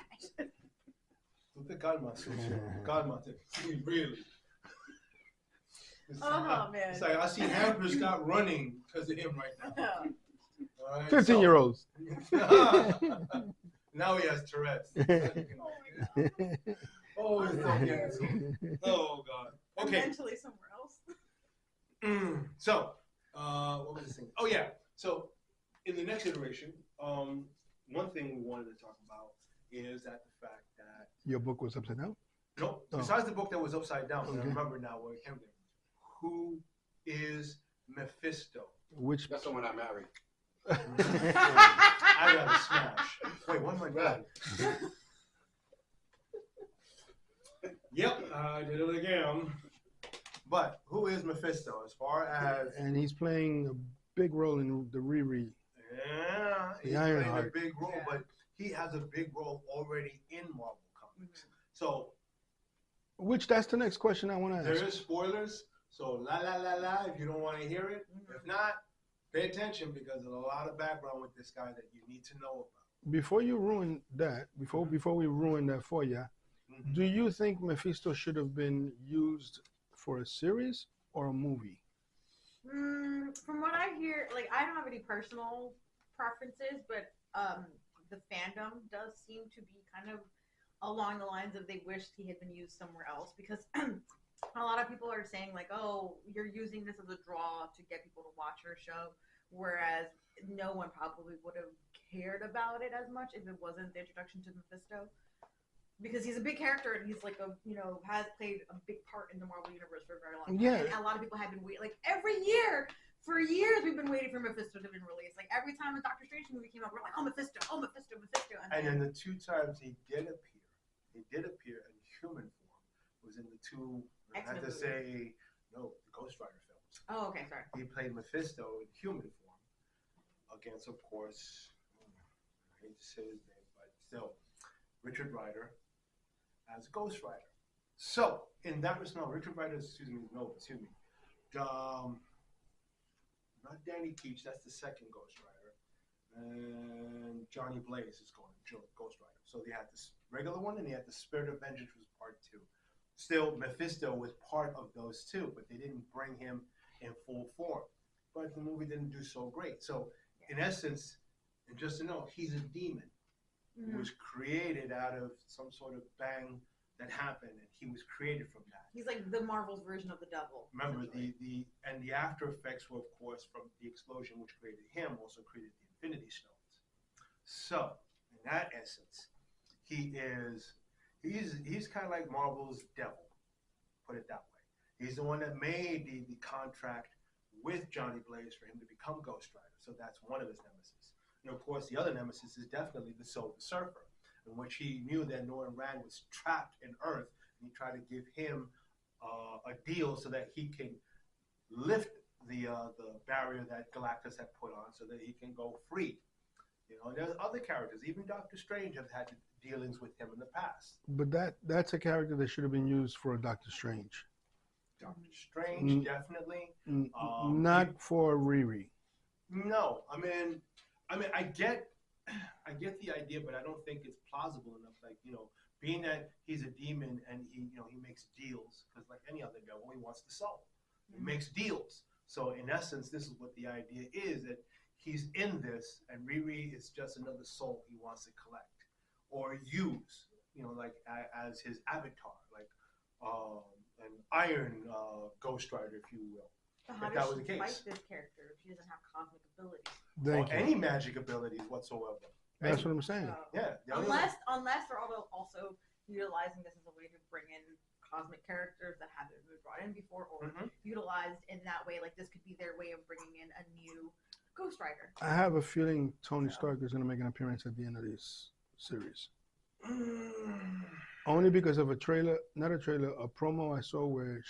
Tú te calmas, socio. Cálmate. Sí, really. Oh, man. It's like I see hampers stop running because of him right now. All right, 15-year-olds. Now he has Tourette's. Oh, it's so oh God. Okay. Eventually somewhere else. So, what was this thing? Oh yeah. So, in the next iteration, one thing we wanted to talk about is that the fact that Your book was upside down? no, Oh. besides the book that was upside down, I Okay. remember now where it came from. Who is Mephisto? Which That's the one I married. I got a smash. Wait, what am I doing? Yep, I did it again. But who is Mephisto as far as and he's playing a big role in the Riri. yeah, he's The playing a Ironheart. big role, Yeah. but he has a big role already in Marvel Comics. So Which that's the next question I want to there ask. is spoilers. So la la la la if you don't want to hear it. If not, pay attention because there's a lot of background with this guy that you need to know about. Before you ruin that, before we ruin that for you, Mhm. do you think Mephisto should have been used for a series or a movie? From what I hear, like I don't have any personal preferences, but the fandom does seem to be kind of along the lines of they wished he had been used somewhere else because a lot of people are saying like, oh, you're using this as a draw to get people to watch your show, whereas no one probably would have cared about it as much if it wasn't the introduction to Mephisto. Because he's a big character and he's like a, has played a big part in the Marvel Universe for a very long time. Yeah. And a lot of people have been waiting, like every year, for years we've been waiting for Mephisto to be released. Like every time a Doctor Strange movie came out, we're like, oh, Mephisto, oh, Mephisto, Mephisto. And then the two times he did appear in human form was in the two, I X-Men have to movies. say, no, the Ghost Rider films. Oh, okay, sorry. He played Mephisto in human form against, of course, I hate to say his name, but still, Richard Rider as Ghost Rider. So in that respect, no, Richard Rider, excuse me, not Danny Keach, that's the second Ghost Rider, and Johnny Blaze is going Ghost Rider. So they had this regular one, and they had the Spirit of Vengeance, was part 2. Still, Mephisto was part of those two, but they didn't bring him in full form. But the movie didn't do so great. So, in essence, and just to know, he's a demon. He was created out of some sort of bang that happened, and he was created from that. He's like the Marvel's version of the devil. Remember, the after effects were, of course, from the explosion which created him, also created the Infinity Stones. So, in that essence, he's kind of like Marvel's devil, put it that way. He's the one that made the contract with Johnny Blaze for him to become Ghost Rider. So that's one of his nemesis. And of course, the other nemesis is definitely the Silver Surfer, in which he knew that Norman Rand was trapped in Earth, and he tried to give him a deal so that he can lift the barrier that Galactus had put on, so that he can go free. You know, and there's other characters. Even Doctor Strange have had dealings with him in the past. But that's a character that should have been used for a Doctor Strange. Doctor Strange, definitely. Not for Riri. No, I mean, I get the idea, but I don't think it's plausible enough. Like, you know, being that he's a demon and he makes deals, because like any other devil, he wants the soul. He makes deals. So in essence, this is what the idea is, that he's in this, and Riri is just another soul he wants to collect or use, you know, like as his avatar, like an Iron Ghost Rider, if you will. So how if that does was the she case. fight this character if she doesn't have cosmic abilities? Or any magic abilities whatsoever. That's what I'm saying. Yeah. Unless they're also utilizing this as a way to bring in cosmic characters that haven't been brought in before, or utilized in that way. Like this could be their way of bringing in a new Ghost Rider. I have a feeling Tony Stark is going to make an appearance at the end of this series. Only because of a promo I saw where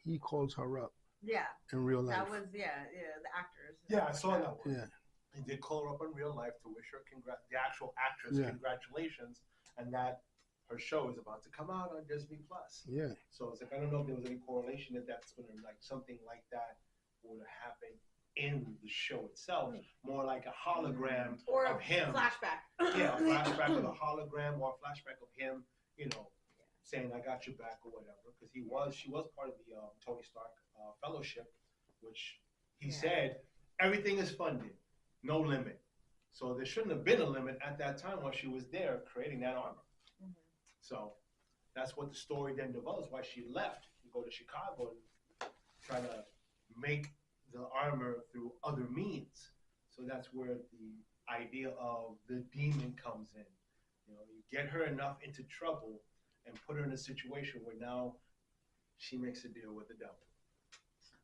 he calls her up. Yeah. In real life. That was the actors. Yeah, I saw that one. Yeah. He did call her up in real life to wish her the actual actress congratulations, and that her show is about to come out on Disney Plus. Yeah. So it's like, I don't know if there was any correlation that that's going to, like, something like that would happen in the show itself, more like a hologram or of him. Flashback. Yeah, a flashback of a hologram, or a flashback of him, you know, saying I got your back or whatever, because she was part of the Tony Stark Fellowship, which he said everything is funded, no limit. So there shouldn't have been a limit at that time while she was there creating that armor. So that's what the story then develops, why she left to go to Chicago and try to make the armor through other means. So that's where the idea of the demon comes in. You know, you get her enough into trouble and put her in a situation where now she makes a deal with the devil.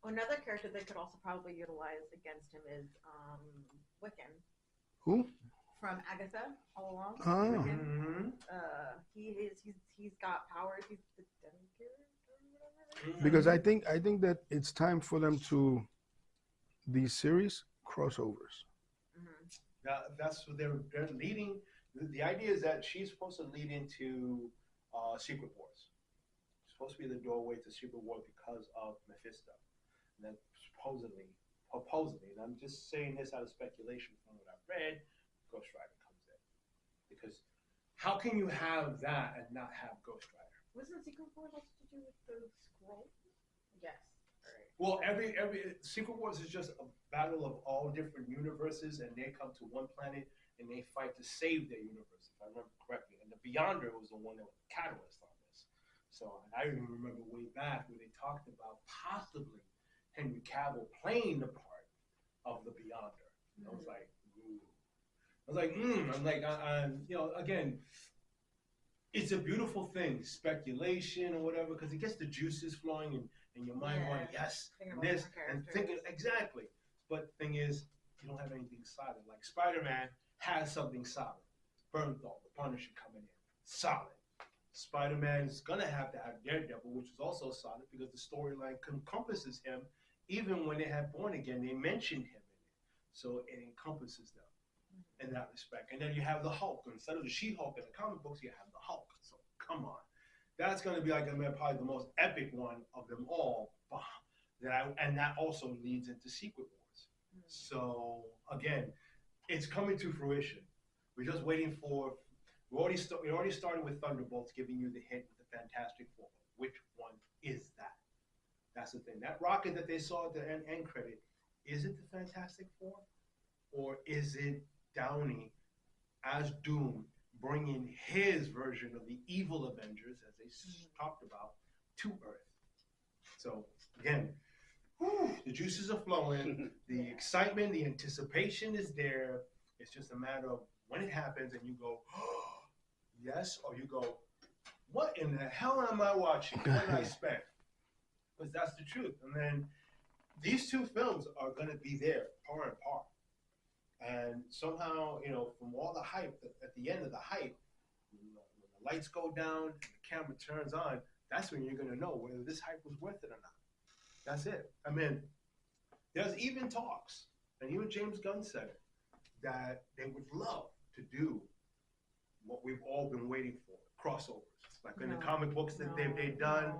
Another character they could also probably utilize against him is Wiccan. Who? From Agatha all along. Oh. Wiccan. He's got powers. He's the devil character. Because I think that it's time for them to these series crossovers. That's what they're leading. The idea is that she's supposed to lead into Secret Wars. It's supposed to be the doorway to Secret War because of Mephisto. And then supposedly, and I'm just saying this out of speculation from what I've read, Ghost Rider comes in. Because how can you have that and not have Ghost Rider? Wasn't Secret Wars also to do with the scroll? Yes. Right. Well, every Secret Wars is just a battle of all different universes, and they come to one planet and they fight to save their universe, if I remember correctly. And the Beyonder was the one that was the catalyst on this. So I even remember way back when they talked about possibly Henry Cavill playing the part of the Beyonder. And I was like, ooh. I'm like, you know, again, it's a beautiful thing, speculation or whatever, because it gets the juices flowing and your mind going, yes, this, and thinking, exactly. But the thing is, you don't have anything solid. Like Spider-Man has something solid. Bernthal, the Punisher coming in, solid. Spider-Man is going to have Daredevil, which is also solid because the storyline encompasses him. Even when they had Born Again, they mentioned him in it. So it encompasses them. in that respect. And then you have the Hulk. Instead of the She-Hulk in the comic books, you have the Hulk. So come on. That's going to be like probably the most epic one of them all. And that also leads into Secret Wars. So again, it's coming to fruition. We're just waiting for. We already started with Thunderbolts, giving you the hint with the Fantastic Four. Which one is that? That's the thing. That rocket that they saw at the end credit, is it the Fantastic Four, or is it Downey as Doom bringing his version of the evil Avengers, as they talked about, to Earth? So again, the juices are flowing. The excitement, the anticipation is there. It's just a matter of when it happens, and you go, oh, yes, or you go, what in the hell am I watching? What did I expect? Because that's the truth. And then these two films are going to be there, par and par. And somehow, from all the hype, at the end of the hype, when the lights go down and the camera turns on, that's when you're going to know whether this hype was worth it or not. That's it. I mean, there's even talks, and even James Gunn said it, that they would love to do what we've all been waiting for, crossovers. Like in the comic books that they've done,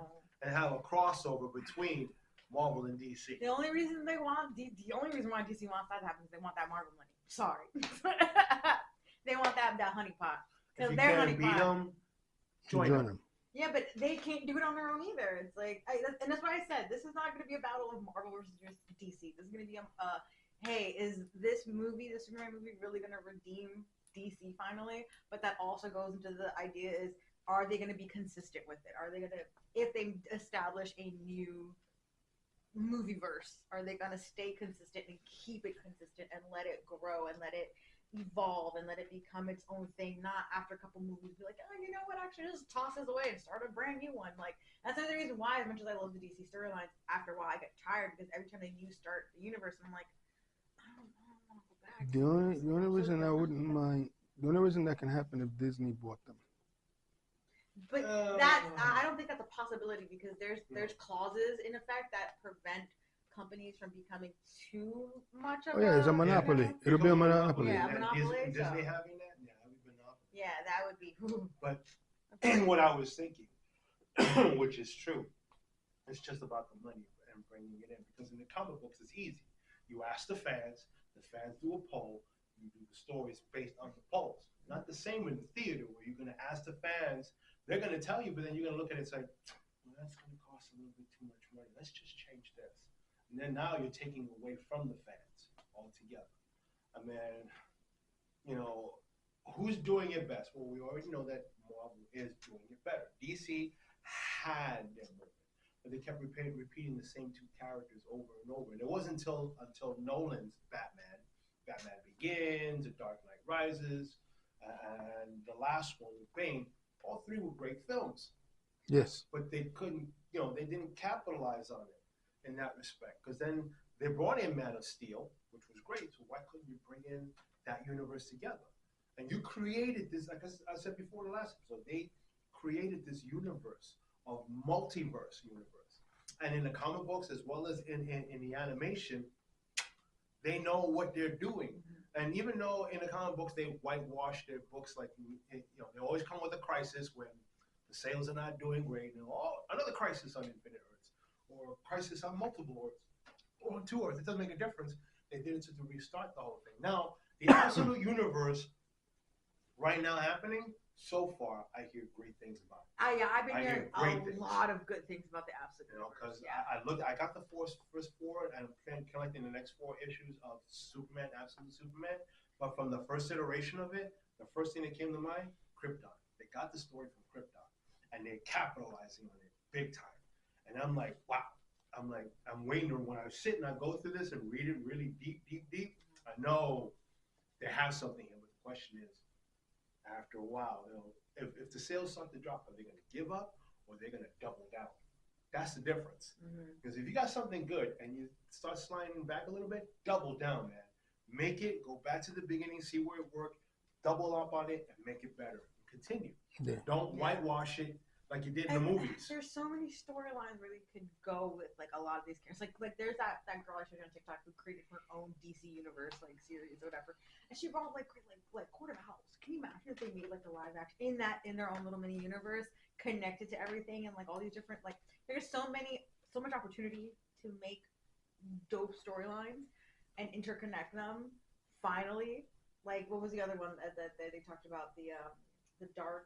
and have a crossover between Marvel and DC. The only reason why DC wants that to happen is they want that Marvel money. Sorry. They want that honeypot. If you their can't beat them, join them. Yeah, but they can't do it on their own either. It's like, and that's why I said this is not going to be a battle of Marvel versus DC. This is going to be hey, is this Superman movie, really going to redeem DC finally? But that also goes into the idea is, are they going to be consistent with it? Are they going to, if they establish a new movie verse, are they going to stay consistent and keep it consistent and let it grow and let it evolve and let it become its own thing? Not after a couple movies be like, oh, you know what, actually just toss this away and start a brand new one. Like, that's another reason why, as much as I love the DC storylines, after a while I get tired, because every time they start the universe, I'm like, I don't want to go back. The only reason I wouldn't mind, the only reason that can happen if Disney bought them. But I don't think that's a possibility, because there's clauses in effect that prevent companies from becoming too much of it's a monopoly. It'll be a monopoly. Yeah, monopoly. Disney having that? Yeah, that would be monopoly. Yeah, that would be. But what I was thinking, which is true, it's just about the money and bringing it in. Because in the comic books, it's easy. You ask the fans do a poll, you do the stories based on the polls. Not the same in the theater, where you're going to ask the fans. They're going to tell you, but then you're going to look at it and say, well, that's going to cost a little bit too much money. Let's just change this. And then now you're taking away from the fans altogether. I mean, who's doing it best? Well, we already know that Marvel is doing it better. DC had their moment, but they kept repeating the same two characters over and over. And it wasn't until Nolan's Batman Begins, The Dark Knight Rises, and the last one with Bane, all three were great films. Yes. But they couldn't, they didn't capitalize on it in that respect. Because then they brought in Man of Steel, which was great. So why couldn't you bring in that universe together? And you created this, like I said before in the last episode, they created this universe of multiverse universe. And in the comic books, as well as in the animation, they know what they're doing. And even though in the comic books they whitewash their books, like they always come with a crisis when the sales are not doing great, and another crisis on Infinite Earths, or a crisis on multiple Earths, or on 2 Earths. It doesn't make a difference. They did it to restart the whole thing. Now, the absolute universe right now happening, so far, I hear great things about it. I've been hearing a lot of good things about the absolute universe. Because I got the first 4, and I'm collecting the next 4 issues of Superman, Absolute Superman. But from the first iteration of it, the first thing that came to mind, Krypton. They got the story from Krypton, and they're capitalizing on it big time. And I'm like, wow. I'm waiting when I sit and I go through this and read it really deep. I know they have something here, but the question is, after a while, if the sales start to drop, are they going to give up, or are they going to double down? That's the difference. Because if you got something good and you start sliding back a little bit, double down, man. Make it, go back to the beginning, see where it worked, double up on it, and make it better. Continue. Yeah. Don't whitewash it. like you did in the movies. There's so many storylines where they could go with like a lot of these characters. Like there's that girl I showed you on TikTok who created her own DC universe like series or whatever, and she brought like Court of Owls. Can you imagine if they made like a live action in their own little mini universe connected to everything and like all these different like there's so much opportunity to make dope storylines and interconnect them. Finally, like what was the other one that they talked about the dark.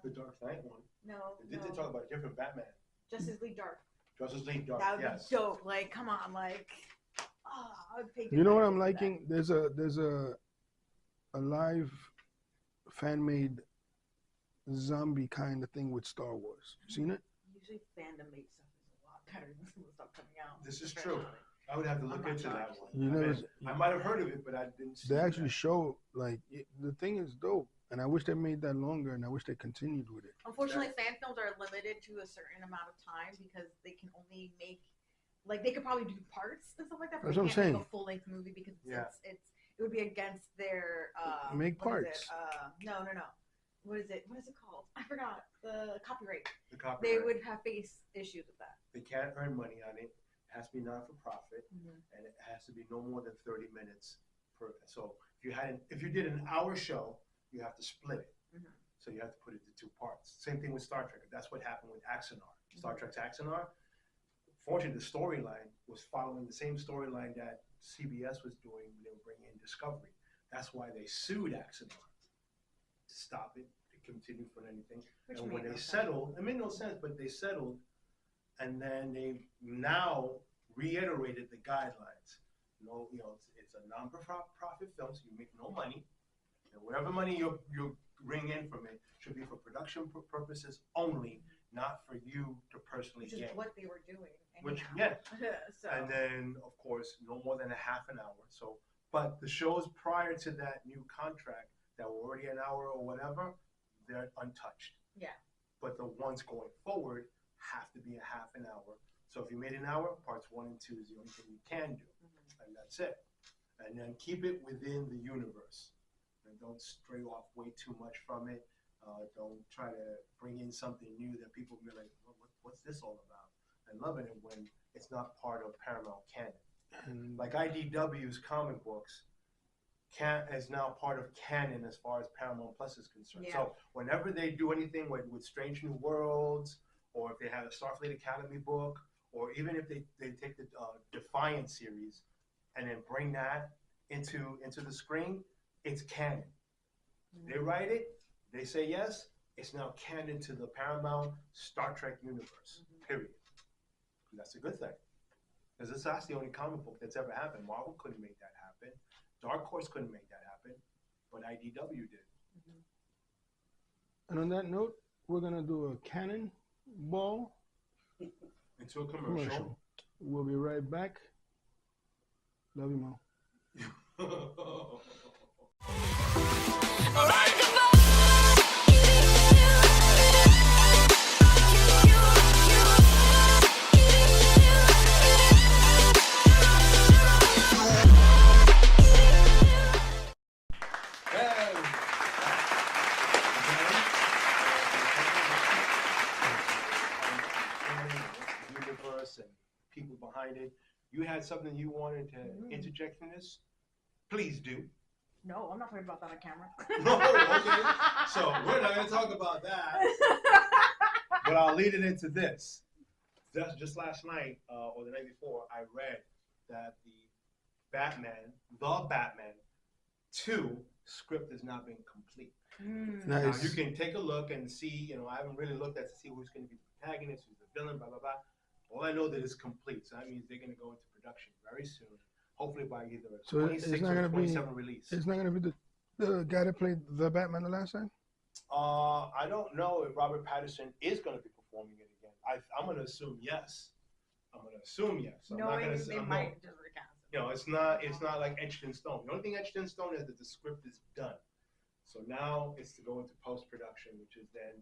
The Dark Knight one. No. They did talk about a different Batman. Justice League Dark. Justice League Dark. That would yes. be dope. Like, come on, like, I would pay. You know what I'm liking? There's a live fan made zombie kind of thing with Star Wars. Seen it? Usually, fandom made stuff is a lot better than some of the stuff coming out. This is true. I would have to look into that one. You know, I might have heard of it, but I didn't see they actually that. show like the thing is dope, and I wish they made that longer, and I wish they continued with it. Unfortunately, fan films are limited to a certain amount of time because they can only make, like, they could probably do parts and stuff like that, but That's they what I'm can't make saying. a full length movie because Yeah. it would be against their Make what is parts. it? No. What is it called? I forgot. The copyright. The copyright. They would have face issues with that. They can't earn money on it. It has to be non for profit, Mm-hmm. and it has to be no more than 30 minutes per. So if you did an hour show, you have to split it. Mm-hmm. So you have to put it into two parts. Same thing with Star Trek. That's what happened with Axanar. Star Trek's Axanar. Fortunately, the storyline was following the same storyline that CBS was doing when they were bringing in Discovery. That's why they sued Axanar to stop it, to continue for anything. Which and made when no they sense. settled, it made no sense, but they settled, and then they now reiterated the guidelines. It's a non-profit film, so you make no money. And whatever money you bring in from it should be for production purposes only, not for you to personally Which is gain. what they were doing. Which, anyhow. yeah. So, And then, of course, no more than a half an hour. So, but the shows prior to that new contract that were already an hour or whatever, they're untouched. yeah. But the ones going forward have to be a half an hour. So if you made an hour, parts 1 and 2 is the only thing you can do, and that's it. And then keep it within the universe, and don't stray off way too much from it. Don't try to bring in something new that people be like, what's this all about? And loving it when it's not part of Paramount canon. Like IDW's comic books is now part of canon as far as Paramount Plus is concerned. Yeah. So whenever they do anything with Strange New Worlds, or if they have a Starfleet Academy book, or even if they take the Defiant series and then bring that into the screen, it's canon. They write it, they say yes, it's now canon to the Paramount Star Trek universe, period. And that's a good thing. Because that's the only comic book that's ever happened. Marvel couldn't make that happen. Dark Horse couldn't make that happen, but IDW did. And on that note, we're gonna do a cannon ball Into a commercial. We'll be right back. Love you, Mo. Universe and people behind it. You had something you wanted to interject in this? Please do. No, I'm not talking about that on camera. No, okay. So we're not going to talk about that. But I'll lead it into this. Just last night or the night before, I read that the Batman 2 script has not been complete. Now Nice. you can take a look and see, I haven't really looked at to see who's going to be the protagonist, who's the villain, blah, blah, blah. All I know that it's complete. So that means they're going to go into production very soon. Hopefully by either a So it's 26 not or gonna be- 27 release. It's not gonna be the guy that played the Batman the last time. I don't know if Robert Pattinson is going to be performing it again. I'm going to assume yes. I'm not Knowing gonna they say, might just recast it. it's not like etched in stone. The only thing etched in stone is that the script is done. So now it's to go into post-production, which is then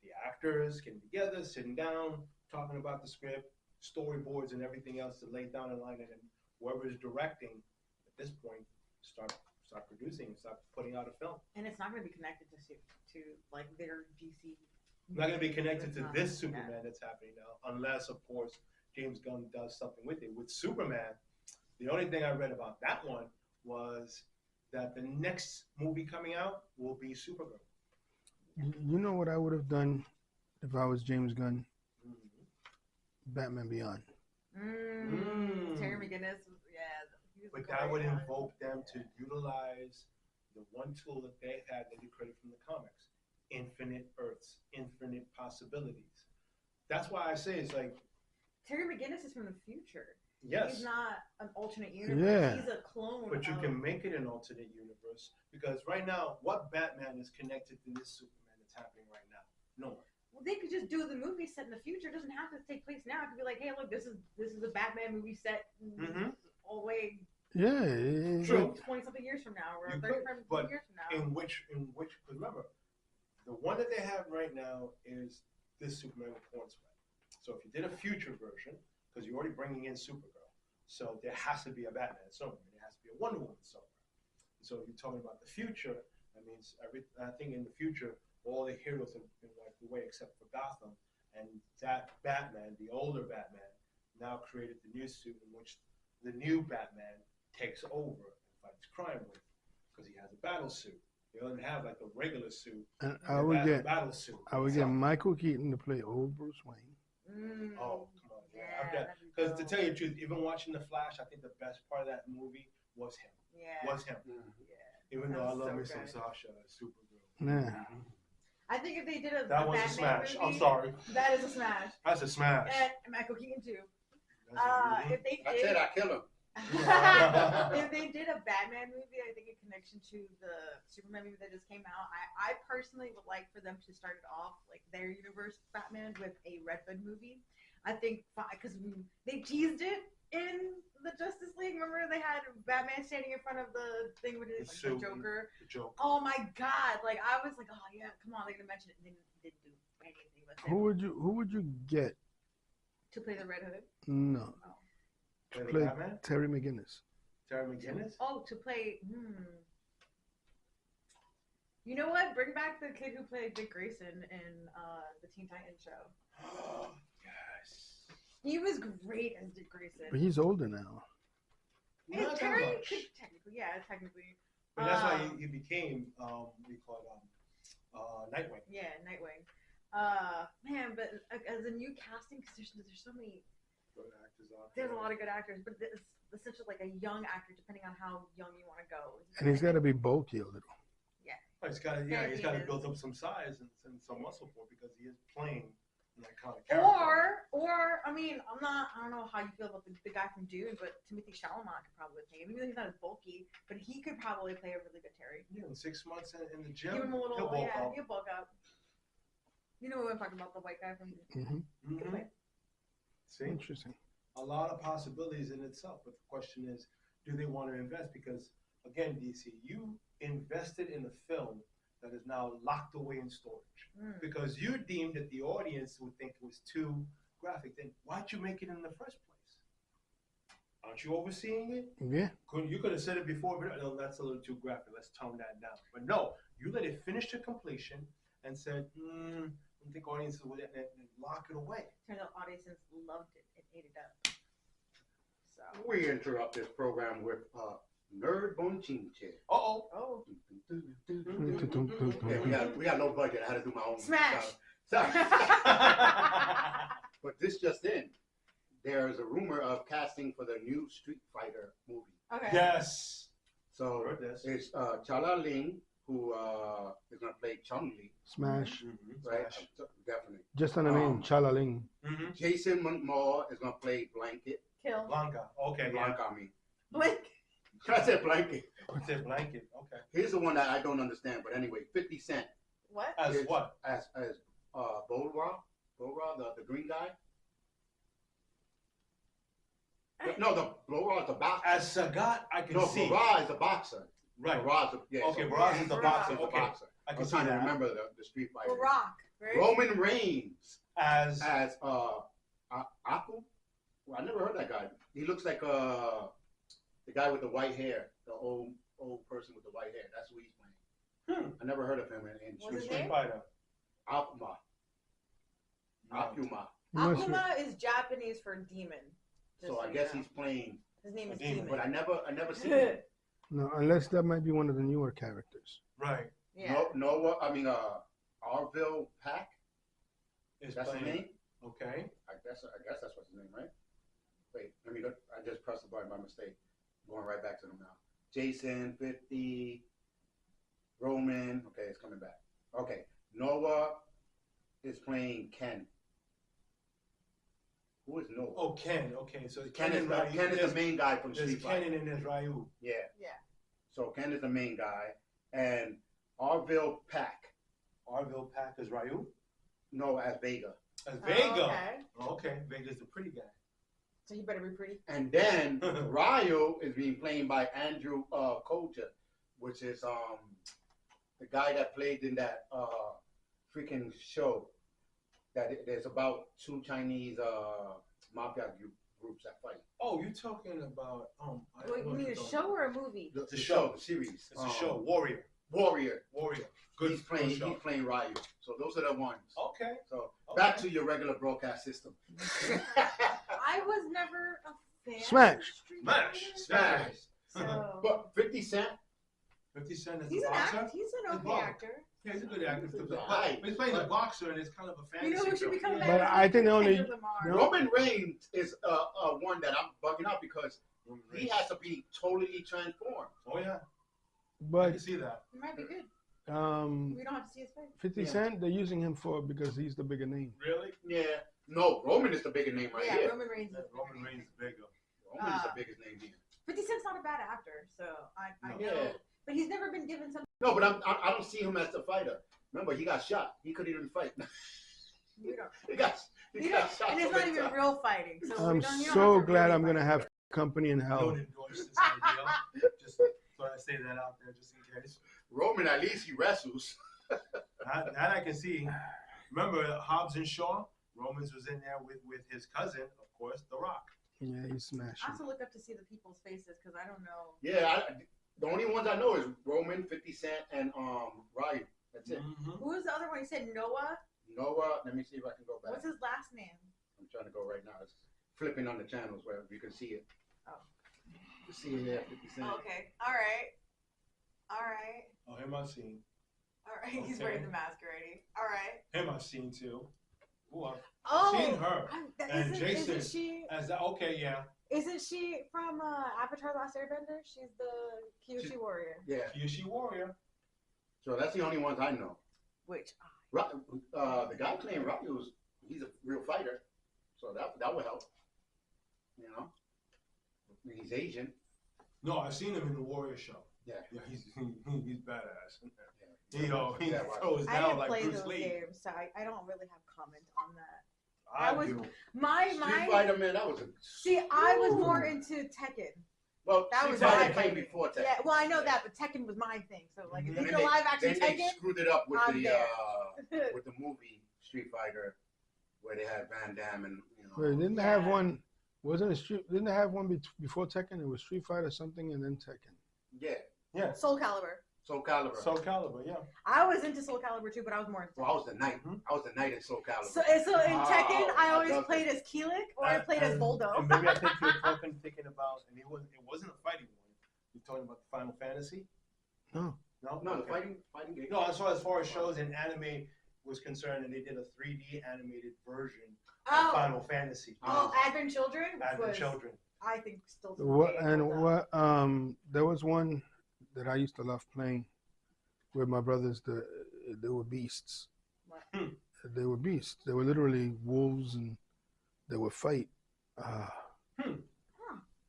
the actors getting together, sitting down, talking about the script, storyboards and everything else to lay down a line, and then whoever is directing at this point start producing, start putting out a film. And it's not going to be connected to like their DC Not going to be connected It's to not, this yeah. Superman that's happening now, unless, of course, James Gunn does something with it. With Superman, the only thing I read about that one was that the next movie coming out will be Supergirl. You know what I would have done if I was James Gunn? Mhm. Batman Beyond. Terry McGinnis, yeah. he was But great that would on- invoke them to utilize the one tool that they've had that they created from the comics: infinite Earths, infinite possibilities. That's why I say it's like, Terry McGinnis is from the future. yes, He's not an alternate universe. Yeah. He's a clone. but you of- can make it an alternate universe, because right now, what Batman is connected to this Superman that's happening right now? No one. Well, they could just do the movie set in the future. It doesn't have to take place now. It could be like, hey, look, this is a Batman movie set all the way Yeah. True. 20 something years from now, or You 30 could, but years from now. in which, because remember, the one that they have right now is this Superman with Corn Sweat. So if you did a future version, because you're already bringing in Supergirl, so there has to be a Batman somewhere, there has to be a Wonder Woman somewhere. So if you're talking about the future, that means I think in the future, all the heroes have been wiped away except for Gotham, and that Batman, the older Batman, now created the new suit in which the new Batman takes over and fights crime with, because he has a battle suit. He doesn't have like a regular suit. And He I has would a get battle suit. Michael Keaton to play old Bruce Wayne. Oh, come on. Yeah, Yeah. that'd be Because to dope. tell you the truth, even watching The Flash, I think the best part of that movie was him. Yeah. Was him. Yeah. Even That though I was love so me some good. Sasha, Supergirl. Yeah. I think if they did a That was a Batman smash. movie, I'm sorry. That is a smash. That's a smash. And Michael Keaton too. That's If they I did, said I kill him. if they did a Batman movie, I think in connection to the Superman movie that just came out, I personally would like for them to start it off like their universe Batman with a Red Hood movie. I think because they teased it in the Justice League. Remember they had Batman standing in front of the thing with his, The like, the suit. Joker. The joke. Oh my God! Like I was like, oh yeah, come on, they're gonna mention it, and they didn't do anything with it. Who would you get? To play the Red Hood? No. Play the Play Batman? Terry McGinnis. Terry McGinnis? Oh, to play. You know what? Bring back the kid who played Dick Grayson in the Teen Titans show. Yes. He was great as Dick Grayson. But he's older now. And Not that Terry much. could technically, yeah, technically. But that's why he became, what do you call it, Nightwing. Yeah, Nightwing. Man, but as a new casting, because there's so many. Good actors out There's there. a lot of good actors, but it's essentially like a young actor, depending on how young you want to go. And he's got to be bulky a little. Oh, he's got to, Yeah, he's he got to is. build up some size and some muscle for it, because he is playing an iconic character. Or I mean, I don't know how you feel about the guy from Dune, but Timothy Chalamet could probably play him. Even though he's not as bulky, but he could probably play a really good Terry. Yeah, in 6 months in the gym, Give him a little, he'll bulk yeah, up. he'll bulk up. You know what I'm talking about, the white guy from Hmm. Mhm. See? Interesting. A lot of possibilities in itself, but the question is, do they want to invest? Because again, DC, you invested in a film that is now locked away in storage because you deemed that the audience would think it was too graphic. Then why'd you make it in the first place? Aren't you overseeing it? Yeah. You could have said it before, but no, that's a little too graphic. Let's tone that down. But no, you let it finish to completion and said, I don't think audiences would, and lock it away. Turns out audiences loved it and ate it up. So. We interrupt this program with Nerd Bonchinche. Uh-oh. Oh. Yeah, we got no budget. I had to do my own. Smash. Sorry. But this just in. There's a rumor of casting for the new Street Fighter movie. Okay. Yes. So Heard this. it's Chala Ling, who is going to play Chun-Li, Smash. right? Smash. Definitely. Just on the name, Chalaling. Jason Momoa is going to play Blanket. Kill. Blanca. Okay. Blanca, I mean. Blink. I said Blanket. It's a blanket. Okay. Here's the one that I don't understand, but anyway, 50 Cent What? As is- what? as Bolra, the green guy. No, the Bolra is the boxer. As Sagat, I can No, see. Barra is the boxer. Right. Barra's the, Okay, so Barra's is the Barra. boxer. is the Okay. boxer. I I can was see trying to that. remember the Street Fighter. Rock. Right? Roman Reigns As as Aku. Well, I never heard that guy. He looks like the guy with the white hair, the old person with the white hair. That's who he's playing. I never heard of him in What's his Street name? Fighter. Akuma. Akuma. He must be- Akuma is Japanese for demon. just So I you guess know. he's playing. His name is Demon. Demon. But I never seen him. No, unless that might be one of the newer characters. Right. Yeah. No, I mean, Arville Pack. Is That's his playing. name. Okay. I guess that's what's his name, right? Wait, let me look. I just pressed the button by mistake. Going right back to them now. Jason, 50, Roman. Okay, it's coming back. Okay, Noah is playing Ken. Who is Noah? Oh, Ken. Okay, so Ken is the main guy from There's Street Fighter. Ken and there's Ryu. Yeah. Yeah. So Ken is the main guy, and Arville Pack. Arville Pack is Ryu. No, as Vega. As Oh, Vega. okay. Okay, Vega's the pretty guy. So he better be pretty. And then Ryu is being played by Andrew Koja, which is the guy that played in that freaking show that there's about two Chinese mafia groups that fight. Oh, you're talking about I don't Wait, know you what mean you're a talking show about. or a movie? The show. show, the series. It's a show. Warrior. Warrior. Good. He's playing Ryu. So those are the ones. Okay. So Okay. back to your regular broadcast system. I was never a fan. Smash. Of Street Smash. Fighter, Smash. So 50 Cent. 50 Cent is he's the an boxer. He's an okay boxer. actor. Yeah, he's a good actor. He's But alright. he's playing the boxer, and it's kind of a fantasy. You know who should film. become But better? I think the only- Kendrick Lamar. No. Roman Reigns is one that I'm bugging out because he has to be totally transformed. Oh yeah, I But can see that. He might be good. We um, don't have to see his face. 50 Yeah. Cent, they're using him for because he's the bigger name. Really? Yeah. No, Roman is the bigger name right Yeah, here. Roman Reigns. Is Roman Reigns is bigger. Roman is the biggest name here. 50 Cent's not a bad actor, so I No. know. Yeah. But he's never been given something. No, but I don't see him as the fighter. Remember, he got shot. He couldn't even fight. We don't. he got You got don't shot. and it's so not many even times. real fighting. So I'm we don't, you don't so have to glad really I'm gonna fight. have company in hell. Don't endorse this idea. Just thought I'd say that out there, just in case. Roman, at least he wrestles. That I can see. Remember Hobbs and Shaw? Romans was in there with his cousin, of course, The Rock. Yeah, he's I smashing. have to look up to see the people's faces because I don't know. Yeah, the only ones I know is Roman, 50 Cent, and Ryu. That's it. Mhm. Who was the other one? You said Noah. Noah, let me see if I can go back. What's his last name? I'm trying to go right now. It's flipping on the channels where you can see it. Oh. You see it there, 50 Cent. Oh, okay. All right. All right. Oh, him I've seen. All right. He's Okay. wearing the mask already. All right. Him I've seen too. Ooh, I've Oh. seen her. And Jason. Isn't she? As that, okay, yeah. Isn't she from Avatar: The Last Airbender? She's the Kyoshi warrior. Yeah. Kyoshi Warrior. So that's the only ones I know. Which The guy playing Ryu, he's a real fighter. So that would help. You know? He's Asian. No, I've seen him in the Warrior show. Yeah. He's badass. Yeah. He Yeah, watch throws I down didn't like play Bruce those Lee. games, so I don't really have comment on that. I was- do. Street Fighter, man, that was a. See, I was more into Tekken. Well, That Street was Fighter my came fighting. before Tekken. Yeah, well, I know that, but Tekken was my thing. So, like, if Mhm. they And did a then live action Then they Tekken, screwed it up with I'm there. with the movie Street Fighter, where they had Van Damme and Wait, didn't they have Yeah. one? Wasn't it Street? Didn't they have one before Tekken? It was Street Fighter something and then Tekken. yeah, Yeah. Soul Calibur. Soul Calibur. Soul Calibur, yeah. I was into Soul Calibur too, but I was more into Well, I was the knight. Mhm. I was the knight in Soul Calibur. So in Tekken, I I always love played it. as Keelik or I played as Voldo. And maybe I think you're thinking about, and it wasn't a fighting one. You're talking about the Final Fantasy? No. No? No, the Okay. fighting game. No, as far as shows and anime was concerned, and they did a 3D animated version of Oh, Final Fantasy. Advent Children, which Advent was, Children. I think, still. to What this day, and holds up. what? There was one that I used to love playing with my brothers. They were beasts. What? They were beasts. They were literally wolves, and they would fight.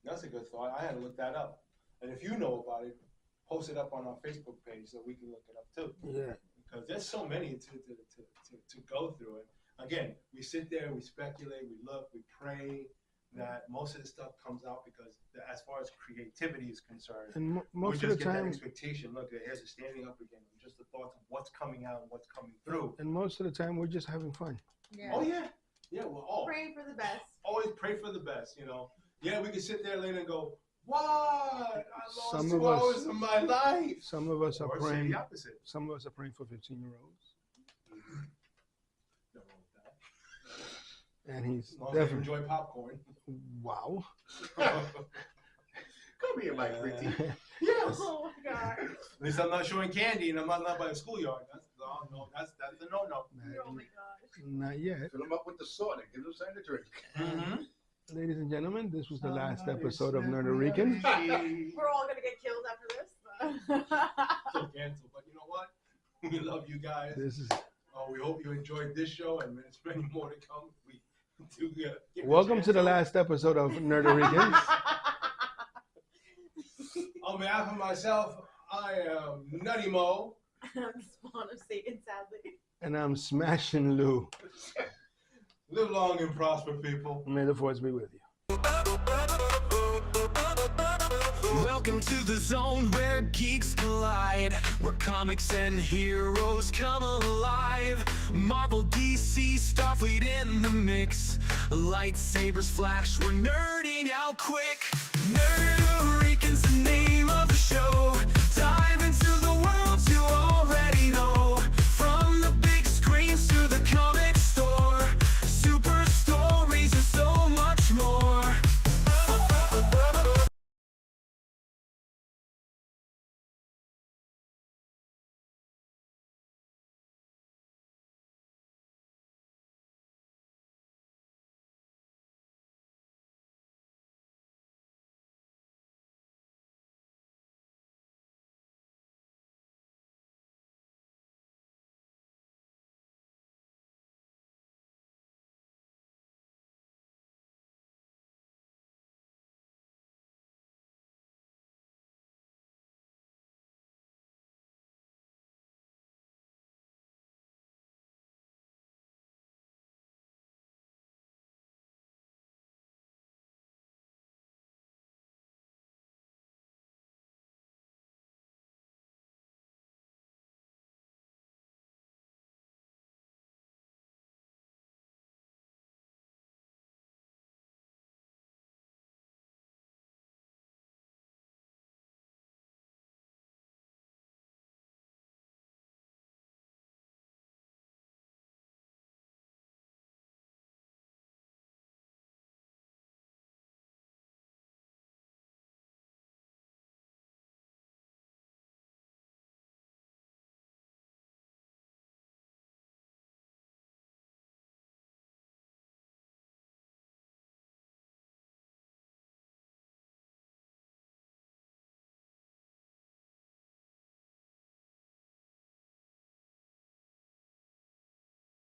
That's a good thought. I had to look that up. And if you know about it, post it up on our Facebook page so we can look it up too. Yeah. Because there's so many to go through it. Again, we sit there, we speculate, we look, we pray that most of the stuff comes out because as far as creativity is concerned, And we most just of the get that time, expectation. Look, here's a standing up again. Just the thoughts of what's coming out and what's coming through. and most of the time, we're just having fun. Yeah. Oh yeah, yeah. Well, Praying for the best. always pray for the best. You know. Yeah, we can sit there later and go, "What? I lost Some 2 of us- hours of my life." Some of us are Or say praying. the opposite. Some of us are praying for 15-year-olds. Nothing wrong with that. and he's As long as they definitely enjoy popcorn. wow. Come here, Mike Pretty. Yes. Oh my god. At least I'm not showing candy and I'm not by the schoolyard. That's a no-no. Oh my gosh. Not yet. Fill him up with the soda. Give him something to drink. Mm-hmm. Ladies and gentlemen, this was the last episode of Nerdo Rican. We're all gonna get killed after this. Still canceled, but you know what? We love you guys. This is We hope you enjoyed this show and there's many more to come. We do give it a welcome to the chance. last episode of Nerdo Rican. On behalf of myself, I am Nutty Mo. I'm the spawn of Satan, sadly. And I'm Smashing Lou. Live long and prosper, people. May the force be with you. Welcome to the zone where geeks collide, where comics and heroes come alive. Marvel, DC, Starfleet in the mix. Lightsabers flash, we're nerding out quick.